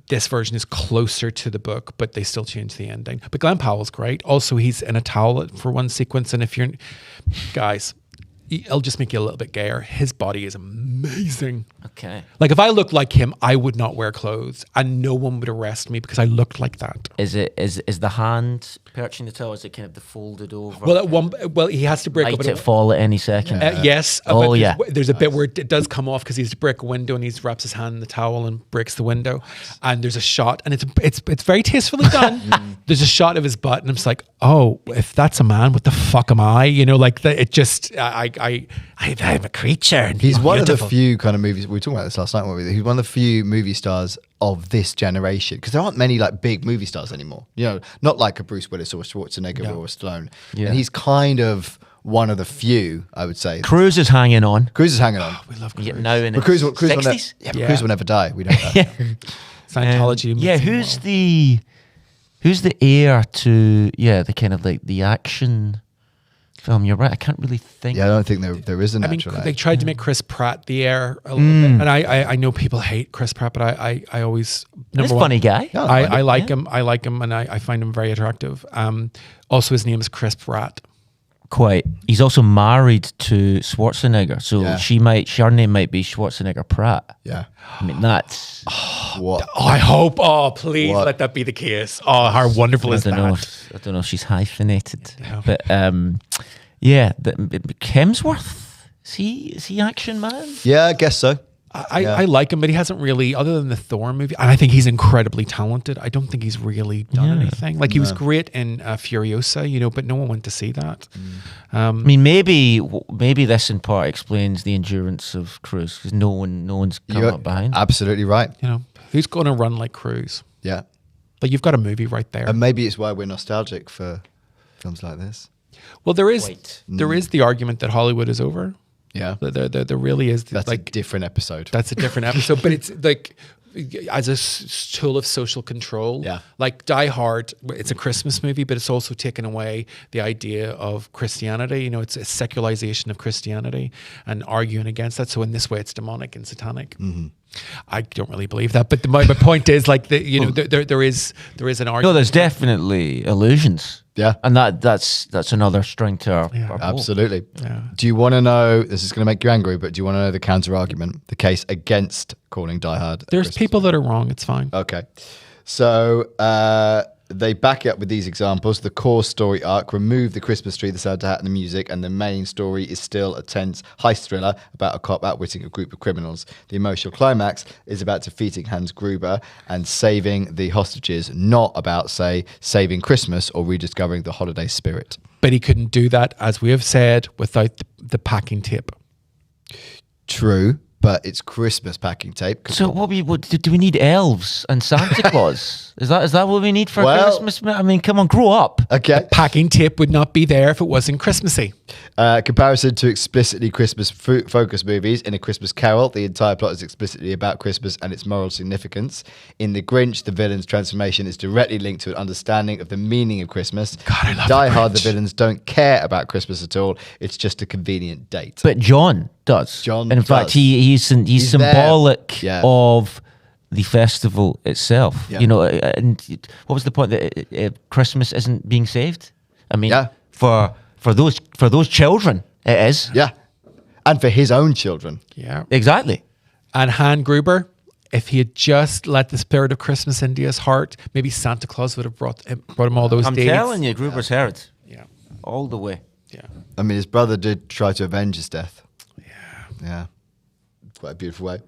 this version is closer to the book, but they still changed the ending. But Glenn Powell's great. Also, he's in a towel for one sequence, and if you're guys, it'll just make you a little bit gayer. His body is amazing. Okay. Like, if I looked like him, I would not wear clothes, and no one would arrest me because I looked like that. Is the hand perching the towel? Is it kind of the folded over? Well, he has to break Might open. it fall at any second? Yes. Oh, but yeah. There's a bit where it does come off because he has to break a window, and he wraps his hand in the towel and breaks the window. And there's a shot, and it's very tastefully done. There's a shot of his butt, and I'm just like, oh, if that's a man, what the fuck am I? You know, like it just I'm a creature. And He's one of the beautiful. few kind of movies, we were talking about this last night, weren't we? He's one of the few movie stars of this generation, because there aren't many like big movie stars anymore. You know, not like a Bruce Willis or a Schwarzenegger or a Stallone. Yeah. And he's kind of one of the few, I would say. Cruise is hanging on. Cruise is hanging on. We love Cruise. Yeah, now in But his Cruise will 60s. but Cruise will never die. We know that. Yeah. Scientology. Yeah, who's the heir to the kind of like the action film. You're right. I can't really think. Yeah, I don't think there is a I mean, natural they age. tried to make Chris Pratt the heir a little bit, and I know people hate Chris Pratt, but I always He's a funny guy. Yeah, I like him. I like him, and I find him very attractive. Also, his name is Chris Pratt. Quite. He's also married to Schwarzenegger, so Yeah. her name might be Schwarzenegger Pratt. Yeah. I mean, that's. What? Oh, I hope. Oh, please What? let that be the case. Oh, how wonderful I is don't that? know. I don't know if she's hyphenated, but yeah, Hemsworth. Is he action man? Yeah, I guess so. I like him, but he hasn't really, other than the Thor movie, and I think he's incredibly talented. I don't think he's really done anything. Like, he was great in Furiosa, but no one went to see that. I mean, maybe this in part explains the endurance of Cruise, because no one's come You're up behind. absolutely right. Who's going to run like Cruise? Yeah. But you've got a movie right there. And maybe it's why we're nostalgic for films like this. Well, there is Wait. the argument that Hollywood is over. Yeah. There really is. That's a different episode. That's a different episode, but it's like as a tool of social control. Yeah. Like Die Hard, it's a Christmas movie, but it's also taken away the idea of Christianity. It's a secularization of Christianity and arguing against that. So in this way, it's demonic and satanic. Mm-hmm. I don't really believe that, but my point is like there is an argument. No, there's definitely illusions. Yeah. And that's another string to our bow. Absolutely. Yeah. Do you want to know, this is going to make you angry, but do you want to know the counter argument, the case against calling Die Hard a There's Christmas people that are wrong. It's fine. Okay. So they back it up with these examples. The core story arc, remove the Christmas tree, the Santa hat, and the music, and the main story is still a tense heist thriller about a cop outwitting a group of criminals. The emotional climax is about defeating Hans Gruber and saving the hostages, not about, say, saving Christmas or rediscovering the holiday spirit. But he couldn't do that, as we have said, without the packing tape. True, but it's Christmas packing tape. So do we need elves and Santa Claus? Is that what we need for Christmas? I mean, come on, grow up. Okay. Packing tape would not be there if it wasn't Christmassy. Comparison to explicitly Christmas focused movies. In A Christmas Carol, the entire plot is explicitly about Christmas and its moral significance. In The Grinch, the villain's transformation is directly linked to an understanding of the meaning of Christmas. God, I love Die The Hard, the Grinch. villains don't care about Christmas at all. It's just a convenient date. But John does. John and in fact, does. he's He's symbolic there. Yeah. of the festival itself. Yeah. And what was the point that Christmas isn't being saved? I mean, Yeah. for those children, it is. Yeah. And for his own children. Yeah. Exactly. And Han Gruber, if he had just let the spirit of Christmas into his heart, maybe Santa Claus would have brought him all those I'm dates. telling you, Gruber's heard Yeah. all the way. Yeah. I mean, his brother did try to avenge his death. Yeah. Quite a beautiful way.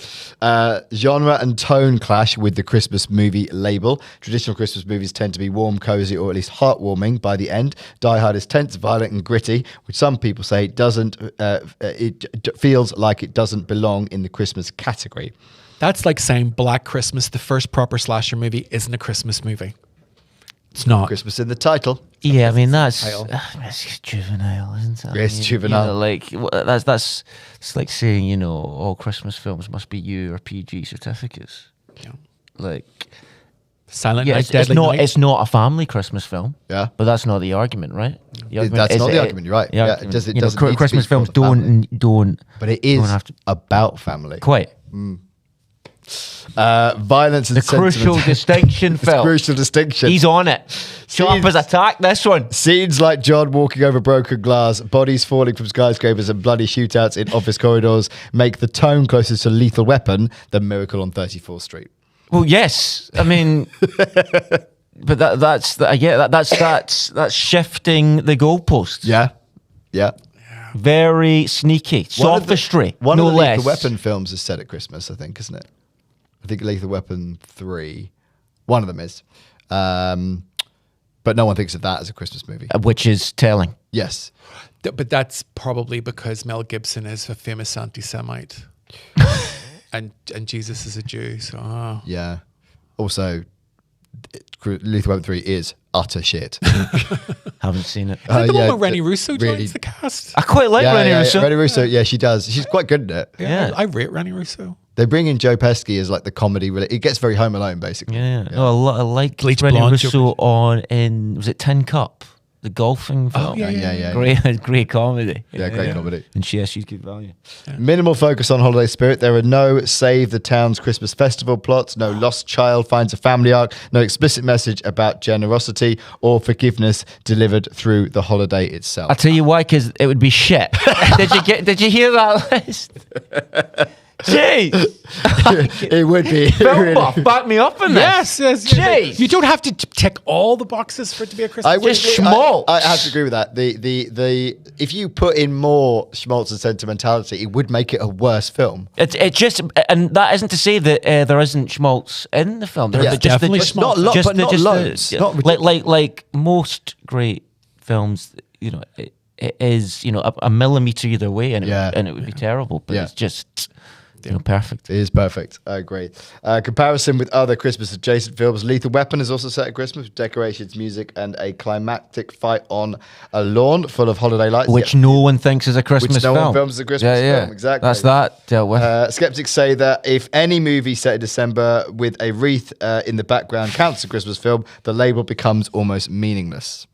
Genre and tone clash with the Christmas movie label. Traditional Christmas movies tend to be warm, cozy, or at least heartwarming by the end. Die Hard is tense, violent, and gritty, which some people say feels like it doesn't belong in the Christmas category. That's like saying Black Christmas, the first proper slasher movie, isn't a Christmas movie. It's not. Christmas in the title. Yeah, I mean that's Juvenile. juvenile, isn't it? Yes, juvenile. Like that's it's like saying all Christmas films must be U or PG certificates. Yeah. Like Silent yeah, Night, it's Deadly not Night. it's not a family Christmas film. Yeah. but that's not the argument, right? The argument That's is not the argument. You're right. the Yeah, it argument, doesn't you know, need to be Christmas for films the family. don't. But it is don't have to about family. quite Violence and the crucial sentiment. distinction, It's Phil. crucial distinction. He's on it. Sharp as a tack. This one. Scenes like John walking over broken glass, bodies falling from skyscrapers, and bloody shootouts in office corridors make the tone closer to Lethal Weapon than Miracle on 34th Street. Well, yes. I mean, but that's shifting the goalposts. Yeah. Yeah. Very sneaky. Sophistry. One no of the less. Lethal Weapon films is set at Christmas, I think, isn't it? I think Lethal Weapon 3. One of them is. But no one thinks of that as a Christmas movie. Which is telling. Yes. But that's probably because Mel Gibson is a famous anti-Semite. and Jesus is a Jew, so... Yeah. Also, Lethal Weapon 3 is utter shit. Haven't seen it. Is that the yeah, one where Rennie Russo really- joins the cast? I quite like Rennie Russo. Rennie Russo, yeah, she does. She's quite good at it. Yeah. I rate Rennie Russo. They bring in Joe Pesci as like the comedy. It gets very Home Alone, basically. Yeah. No, I like Bleach Rennie Blonde, Russo Joe- was it Tin Cup? the golfing film. yeah. Great comedy. Yeah, great comedy. And she's good value. Minimal focus on holiday spirit. There are no Save the Town's Christmas festival plots, no lost child finds a family arc, no explicit message about generosity or forgiveness delivered through the holiday itself. I'll tell you why, because it would be shit. Did you hear that list? Jeez. It would be. Film buff, back me up in this. Yes. Jeez. You don't have to tick all the boxes for it to be a Christmas. I would Just agree- schmaltz. I have to agree with that. The if you put in more schmaltz and sentimentality, it would make it a worse film. It just, and that isn't to say that there isn't schmaltz in the film. There, Yeah, but just definitely Not a lot, but not loads. Not ridiculous. like most great films, it is a millimeter either way, and it would be terrible. But it's just perfect. It is perfect. I agree. Comparison with other Christmas adjacent films, Lethal Weapon is also set at Christmas with decorations, music, and a climactic fight on a lawn full of holiday lights. Which no one thinks is a Christmas Which no film. one films as a Christmas film. Exactly. That's that dealt with. Skeptics say that if any movie set in December with a wreath in the background counts as a Christmas film, the label becomes almost meaningless.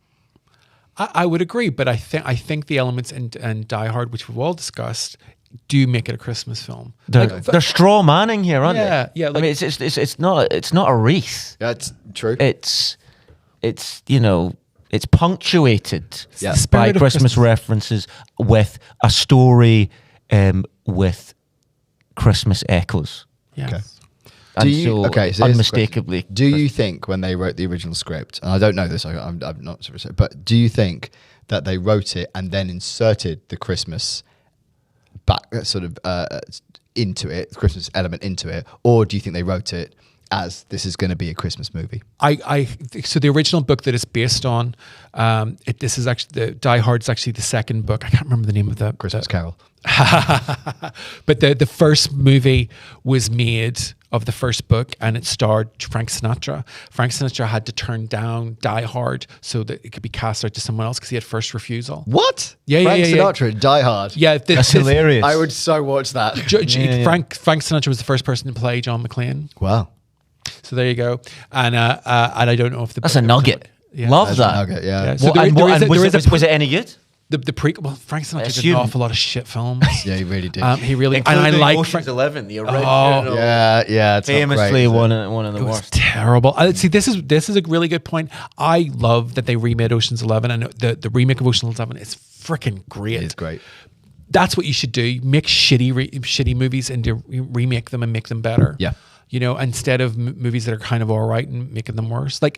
I would agree, but I think the elements in Die Hard, which we've all discussed, do make it a Christmas film. They're straw manning here, aren't they? Yeah. I mean, it's not a wreath. That's true. It's punctuated Yeah. The spirit by of Christmas references with a story with Christmas echoes. Yeah. Okay. And so here's the question. unmistakably. Do you think when they wrote the original script, and I don't know this, I'm not sure, but do you think that they wrote it and then inserted the Christmas back into it, Christmas element into it, or do you think they wrote it as this is going to be a Christmas movie? So the original book that it's based on, this is actually the Die Hard's actually the second book. I can't remember the name of the Christmas Carol. But the first movie was made of the first book, and it starred Frank Sinatra. Frank Sinatra had to turn down Die Hard so that it could be cast out to someone else because he had first refusal. What? Yeah, Frank yeah. Sinatra in Die Hard. Yeah, That's hilarious. I would so watch that. Frank Sinatra was the first person to play John McClane. Wow. So there you go. And I don't know if the That's a nugget. Yeah. Love That's that. a nugget, yeah. So Was it any good? the prequel. Well, Frank Sinatra did assume. an awful lot of shit films. Yeah, he really did. He really, and I like Frank. 11, the original. yeah, it's not famously great, is it? one of the It was worst. terrible. See, this is a really good point. I love that they remade Ocean's 11, and the remake of Ocean's 11 is freaking great. It's great. That's what you should do. Make shitty movies and remake them and make them better. Yeah. Instead of movies that are kind of all right and making them worse. But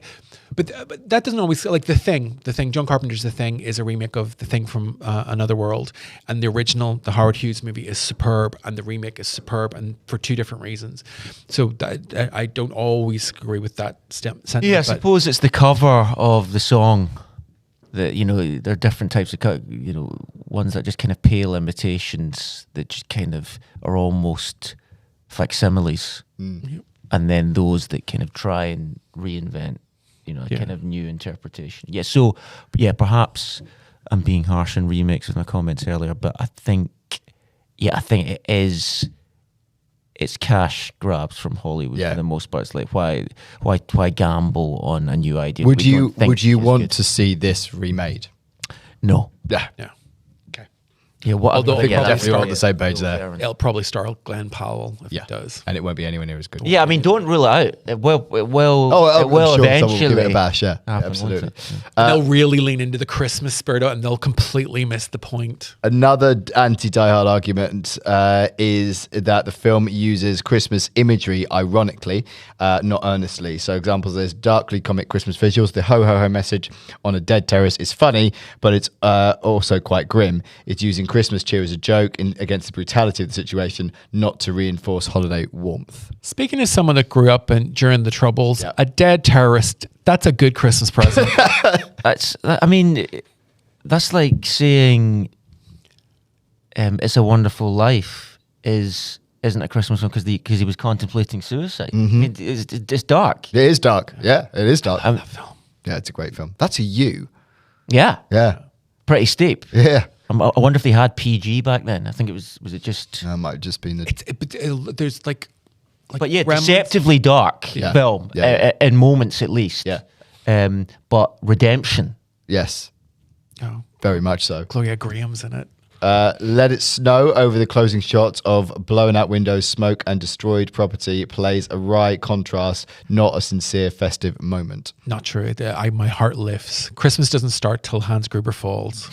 that doesn't always, like The Thing, John Carpenter's The Thing is a remake of The Thing from Another World. And the original, the Howard Hughes movie, is superb, and the remake is superb, and for two different reasons. So I don't always agree with that sentiment. Yeah, I but suppose it's the cover of the song that, there are different types of, ones that just kind of pale imitations that just kind of are almost facsimiles. And then those that kind of try and reinvent, a kind of new interpretation. Yeah, so, perhaps I'm being harsh in remakes with my comments earlier, but I think it is... It's cash grabs from Hollywood for the most part. It's like why gamble on a new idea? Would you want to see this remade? No. Yeah. Yeah. Okay. Yeah. What? Although- I think we're Yeah, definitely that's on the same page there. It'll probably star Glenn Powell if it does. And it won't be anywhere near as good. Yeah, I mean, don't rule it out. It will. It will. I'm it will sure someone will eventually give it a bash. Yeah, happen, absolutely. won't it? They'll really lean into the Christmas spirit and they'll completely miss the point. Another anti-Die Hard argument is that the film uses Christmas imagery, ironically, not earnestly. So examples, there's darkly comic Christmas visuals. The ho-ho-ho message on a dead terrorist is funny, but it's also quite grim. It's using Christmas cheer as a joke against the brutality of the situation, not to reinforce holiday warmth. Speaking as someone that grew up during the Troubles, a dead terrorist, that's a good Christmas present. That's like saying It's a Wonderful Life isn't a Christmas film because he was contemplating suicide. I mean, it's dark. It is dark. Yeah, it is dark. That film. Yeah, it's a great film. That's a you. Yeah. Yeah. Pretty steep. Yeah. I wonder if they had PG back then. I think it was it just... That might have just been the... There's like But yeah, Gremlins. deceptively dark Yeah. film, Yeah. in moments at least. Yeah. But redemption. Yes. Oh, Very much so. Gloria Graham's in it. Let It Snow over the closing shot of blown out windows, smoke, and destroyed property plays a wry contrast, not a sincere festive moment. Not true. My heart lifts. Christmas doesn't start till Hans Gruber falls.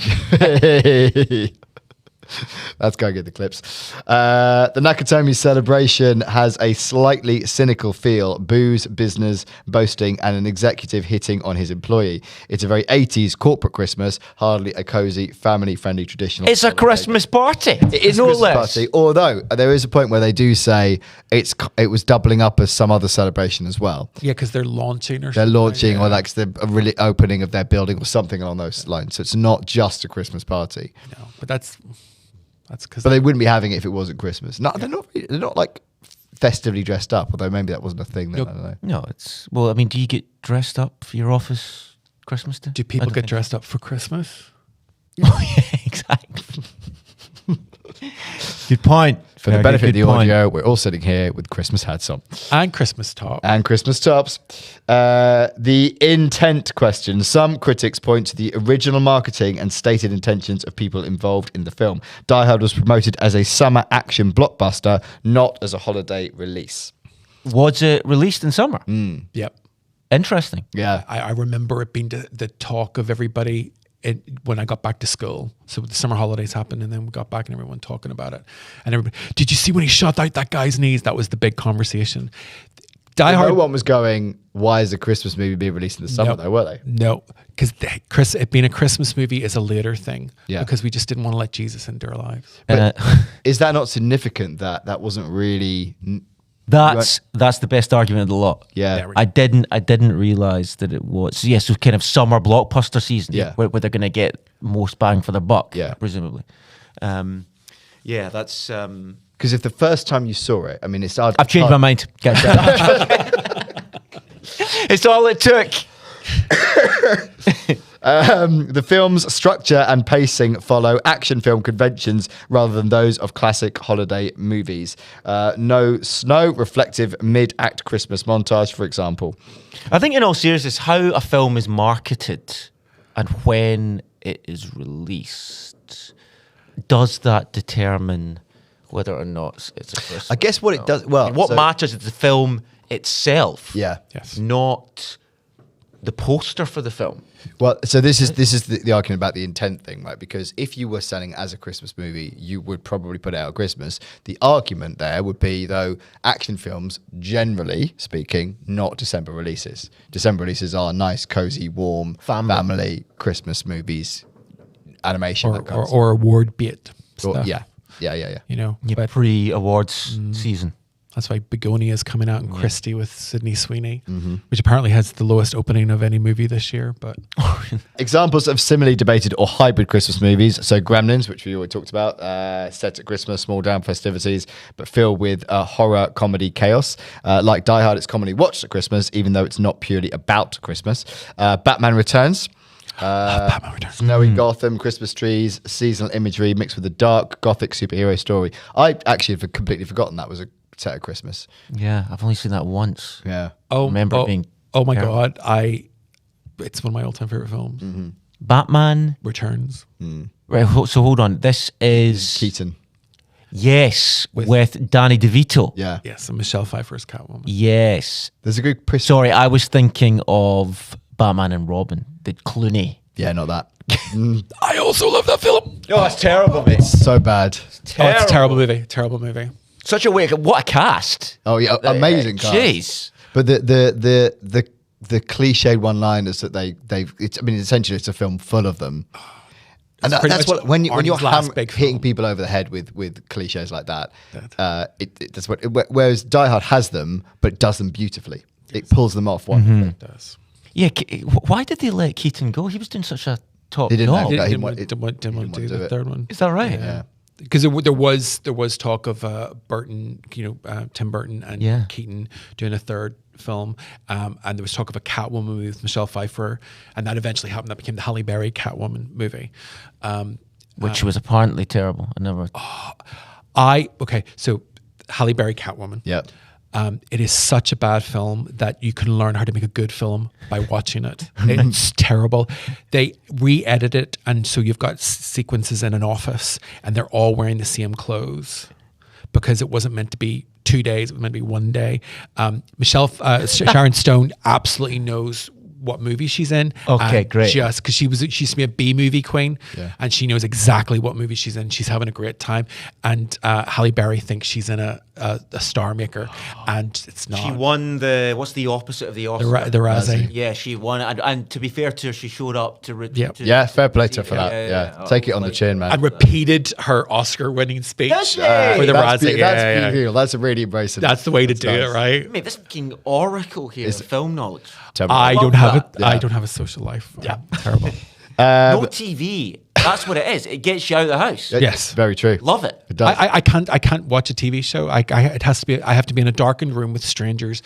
Let's go get the clips. The Nakatomi celebration has a slightly cynical feel, booze, business, boasting, and an executive hitting on his employee. It's a very 80s corporate Christmas, hardly a cozy, family-friendly traditional. It's a Christmas party. It is a Christmas party, although there is a point where they do say it was doubling up as some other celebration as well. Yeah, because they're launching or They're something. launching, Yeah. or like the really opening of their building or something along those lines. So it's not just a Christmas party. No, but that's because But they wouldn't be having it if it wasn't Christmas. No, they're not like festively dressed up, although maybe that wasn't a thing then. I don't know. No, it's well. I mean, do you get dressed up for your office Christmas Day? do people get dressed up for Christmas? Oh, yeah, exactly. Good point. For the benefit of the audio, we're all sitting here with Christmas hats on. And Christmas top. And Christmas tops. The intent question. Some critics point to the original marketing and stated intentions of people involved in the film. Die Hard was promoted as a summer action blockbuster, not as a holiday release. Was it released in summer? Yep. Interesting. Yeah. I remember it being the talk of everybody when I got back to school. So the summer holidays happened, and then we got back and everyone talking about it. And everybody, did you see when he shot out that guy's knees? That was the big conversation. Die Hard. No one was going, why is a Christmas movie being released in the summer, though, were they? No, because it being a Christmas movie is a later thing. Yeah. Because we just didn't want to let Jesus into our lives. But is that not significant that wasn't really... That's the best argument of the lot. Yeah. I didn't realize that it was so kind of summer blockbuster season. Yeah. where they're going to get most bang for their buck. Yeah. Presumably. Yeah, that's. Because if the first time you saw it, I mean, it's hard. I've changed my mind. It's all it took. The film's structure and pacing follow action film conventions rather than those of classic holiday movies. No snow, reflective mid-act Christmas montage, for example. I think in all seriousness, how a film is marketed and when it is released, does that determine whether or not it's a Christmas I guess what it does... Well, what so- matters is the film itself. Yeah. Yes. Not the poster for the film. Well, so this is the argument about the intent thing, right? Because if you were selling as a Christmas movie, you would probably put it out at Christmas. The argument there would be, though, action films, generally speaking, not December releases. December releases are nice, cozy, warm, family Christmas movies, animation, that kind of stuff. Or award bait Or- stuff. yeah. You know, Yeah, but pre-awards season. that's why Begonia is coming out in Christie with Sydney Sweeney, which apparently has the lowest opening of any movie this year. But Examples of similarly debated or hybrid Christmas movies. So Gremlins, which we already talked about, set at Christmas, small down festivities, but filled with horror comedy chaos. Like Die Hard, it's commonly watched at Christmas, even though it's not purely about Christmas. Batman Returns. Batman Returns. Snowy Gotham, Christmas trees, seasonal imagery mixed with a dark gothic superhero story. I actually had completely forgotten that was a set at Christmas. Yeah, I've only seen that once. Yeah. Remember it being Oh my terrible. God. It's one of my all-time favorite films. Batman. Returns. Right, so hold on. This is Keaton. Yes, with Danny DeVito. Yeah. Yes, and Michelle Pfeiffer's Catwoman. Yes. There's a good... Sorry, I was thinking of Batman and Robin, the Clooney. Yeah, not that. I also love that film. Oh, it's terrible, mate. So bad. Oh, it's a terrible movie. Terrible movie. Such a what a cast. Oh yeah, amazing cast. Jeez. But the cliched one-liners that they've essentially it's a film full of them. And pretty that's much what when you're Arnie's last big hitting film. people over the head with cliches like that. That's what. Whereas Die Hard has them, but does them beautifully. It pulls them off wonderfully. It does. Yeah, why did they let Keaton go? He was doing such a top He didn't job. have- Didn't want- want to do the third one. Is that right? Yeah. Because there was talk of Burton, Tim Burton and Yeah. Keaton doing a third film, and there was talk of a Catwoman movie with Michelle Pfeiffer, and that eventually happened. That became the Halle Berry Catwoman movie. Which was apparently terrible. I never. So Halle Berry Catwoman. Yeah. It is such a bad film that you can learn how to make a good film by watching it. It's terrible. They re-edit it, and so you've got sequences in an office, and they're all wearing the same clothes because it wasn't meant to be 2 days; it was meant to be 1 day. Sharon Stone absolutely knows what movie she's in. Okay, great. Just because she used to be a B movie queen, and she knows exactly what movie she's in. She's having a great time, and Halle Berry thinks she's in a Star Maker, and it's not. She won what's the opposite of the Oscar? The Razzie. Yeah, she won, and to be fair to her, she showed up to. Yeah, fair play to her for that. Yeah. Take it on the chin, man. And repeated her Oscar-winning speech for the That's Razzie. that's beautiful. That's a really embracing. That's the way to do it, right? Mate, this fucking oracle here, film knowledge. I don't love have that. I don't have a social life. Yeah, terrible. No TV. That's what it is. It gets you out of the house. Yes, very true. Love it. It does. I can't watch a TV show. It has to be. I have to be in a darkened room with strangers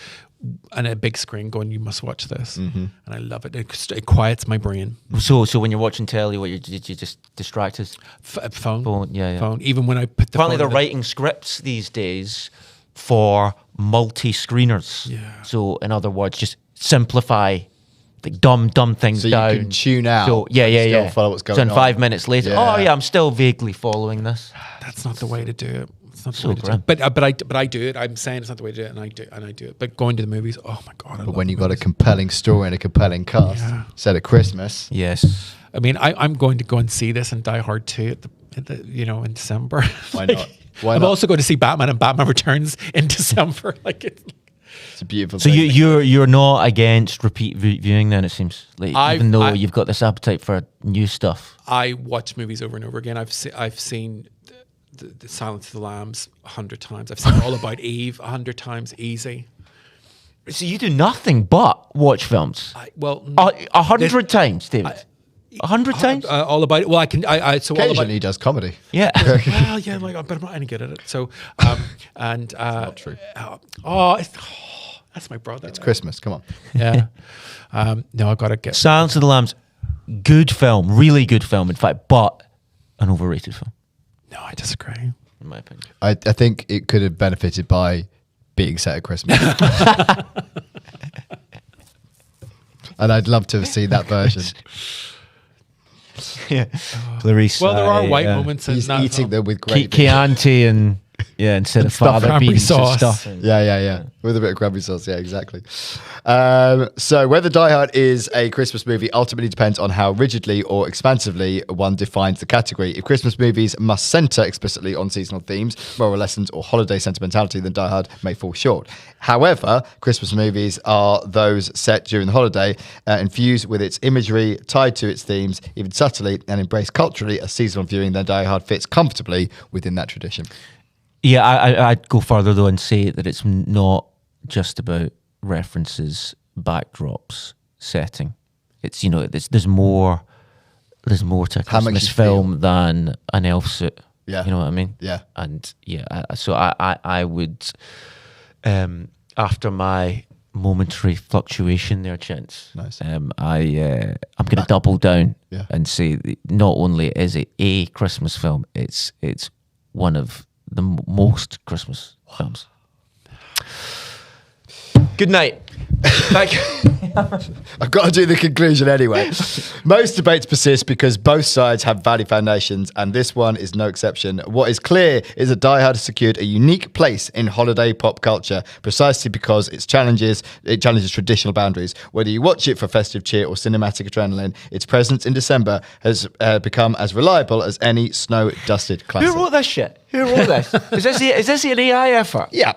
and a big screen going, you must watch this, and I love it. It quiets my brain. So when you're watching telly, what you just distracted? Phone. Yeah. Phone. Even when I put the Apparently, phone they're in writing scripts these days for multi-screeners. Yeah. So in other words, just simplify the dumb things So you down. can tune out So, and still yeah. follow what's going so in on. 5 minutes later, I'm still vaguely following this. That's not the way to do it. It's not the So way to do grim. it. But I do it. I'm saying it's not the way to do it, and I do it. But going to the movies, oh my god! But when you've got a compelling story and a compelling cast, set at Christmas, Yes. I mean, I'm going to go and see this and Die Hard 2 in December. Why not? Why I'm not? also going to see Batman and Batman Returns in December. It's a beautiful. So thing. you're not against repeat viewing then, it seems, like, even though you've got this appetite for new stuff. I watch movies over and over again. I've seen the Silence of the Lambs 100 times. I've seen All About Eve 100 times easy. So you do nothing but watch films. 100 times, David. 100 times. All About It. Well, I can. So All Occasionally About. he does comedy. Yeah. Well, yeah, but I'm not any good at it. So, and not true. That's my brother. It's Christmas. Come on. Yeah. No, I've got to get. Silence of the Lambs, good film, really good film, in fact, but an overrated film, No, I disagree. in my opinion. I think it could have benefited by being set at Christmas. And I'd love to have seen that version. Yeah. Clarice. Well, there are white moments in He's that eating film. them with great. Chianti and instead of father cranberry beans and sauce. stuff. Yeah. With a bit of cranberry sauce. Yeah, exactly. So whether Die Hard is a Christmas movie ultimately depends on how rigidly or expansively one defines the category. If Christmas movies must centre explicitly on seasonal themes, moral lessons, or holiday sentimentality, then Die Hard may fall short. However, Christmas movies are those set during the holiday, infused with its imagery, tied to its themes, even subtly, and embraced culturally as seasonal viewing, then Die Hard fits comfortably within that tradition. Yeah, I'd go further though and say that it's not just about references, backdrops, setting. It's there's more to a How makes Christmas you feel? film than an elf suit. Yeah. You know what I mean? Yeah. And so I would, after my momentary fluctuation there, Chance. Nice. I'm going to double down and say that not only is it a Christmas film, it's one of the most Christmas films. Good night. Thank you. I've got to do the conclusion anyway. Most debates persist because both sides have valid foundations, and this one is no exception. What is clear is that Die Hard has secured a unique place in holiday pop culture precisely because it challenges traditional boundaries. Whether you watch it for festive cheer or cinematic adrenaline, its presence in December has become as reliable as any snow-dusted classic. Who wrote this shit? Who wrote this? Is this an AI effort? Yeah.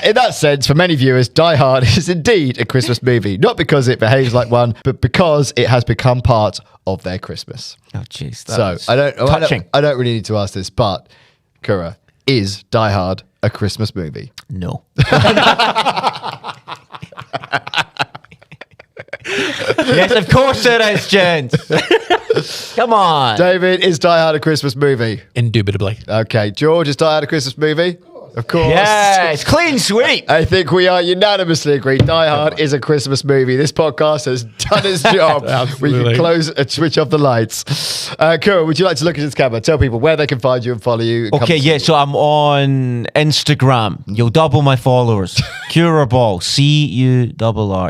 In that sense, for many viewers, Die Hard is indeed a Christmas movie, not because it behaves like one, but because it has become part of their Christmas. Oh, jeez. So I don't really need to ask this, but Currer, is Die Hard a Christmas movie? No. Yes, of course it is, gents. Come on. David, is Die Hard a Christmas movie? Indubitably. Okay. George, is Die Hard a Christmas movie? Of course. Of course. Yes, clean sweep. I think we are unanimously agreed. Die Hard is a Christmas movie. This podcast has done its job. We can close and switch off the lights. Currer, would you like to look at this camera? Tell people where they can find you and follow you. Okay, yeah, so I'm on Instagram. You'll double my followers. Currer Ball, CURRERBALL.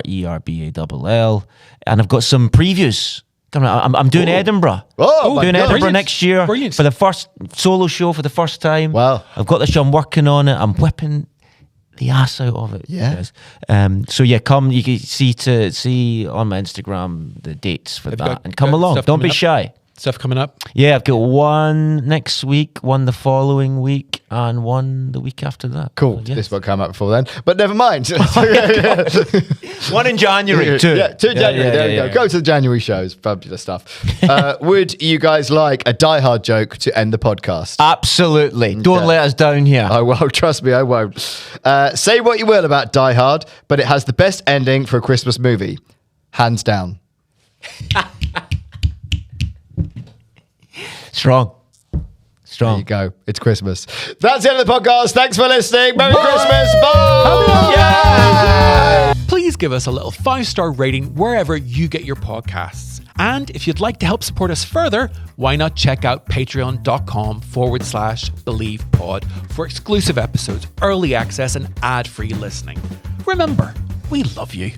And I've got some previews. I'm doing Edinburgh. Oh, doing God. Edinburgh next year for the first solo show for the first time. Wow. I've got the show. I'm working on it. I'm whipping the ass out of it. Yeah. Guys. So yeah, come. You can see on my Instagram the dates for that, and come along. Don't be shy. Stuff coming up. Yeah, I've got one next week, one the following week, and one the week after that. Cool. So, yes. This won't come up before then, but never mind. One in January too. Yeah, 2 January. There we go. Go to the January shows. Fabulous stuff. Would you guys like a Die Hard joke to end the podcast? Absolutely. Don't let us down here. I won't. Trust me, I won't. Say what you will about Die Hard, but it has the best ending for a Christmas movie. Hands down. Strong. There you go. It's Christmas. That's the end of the podcast. Thanks for listening. Merry Christmas. Bye. Please give us a little 5-star rating wherever you get your podcasts. And if you'd like to help support us further, why not check out patreon.com/BelievePod for exclusive episodes, early access, and ad-free listening. Remember, we love you.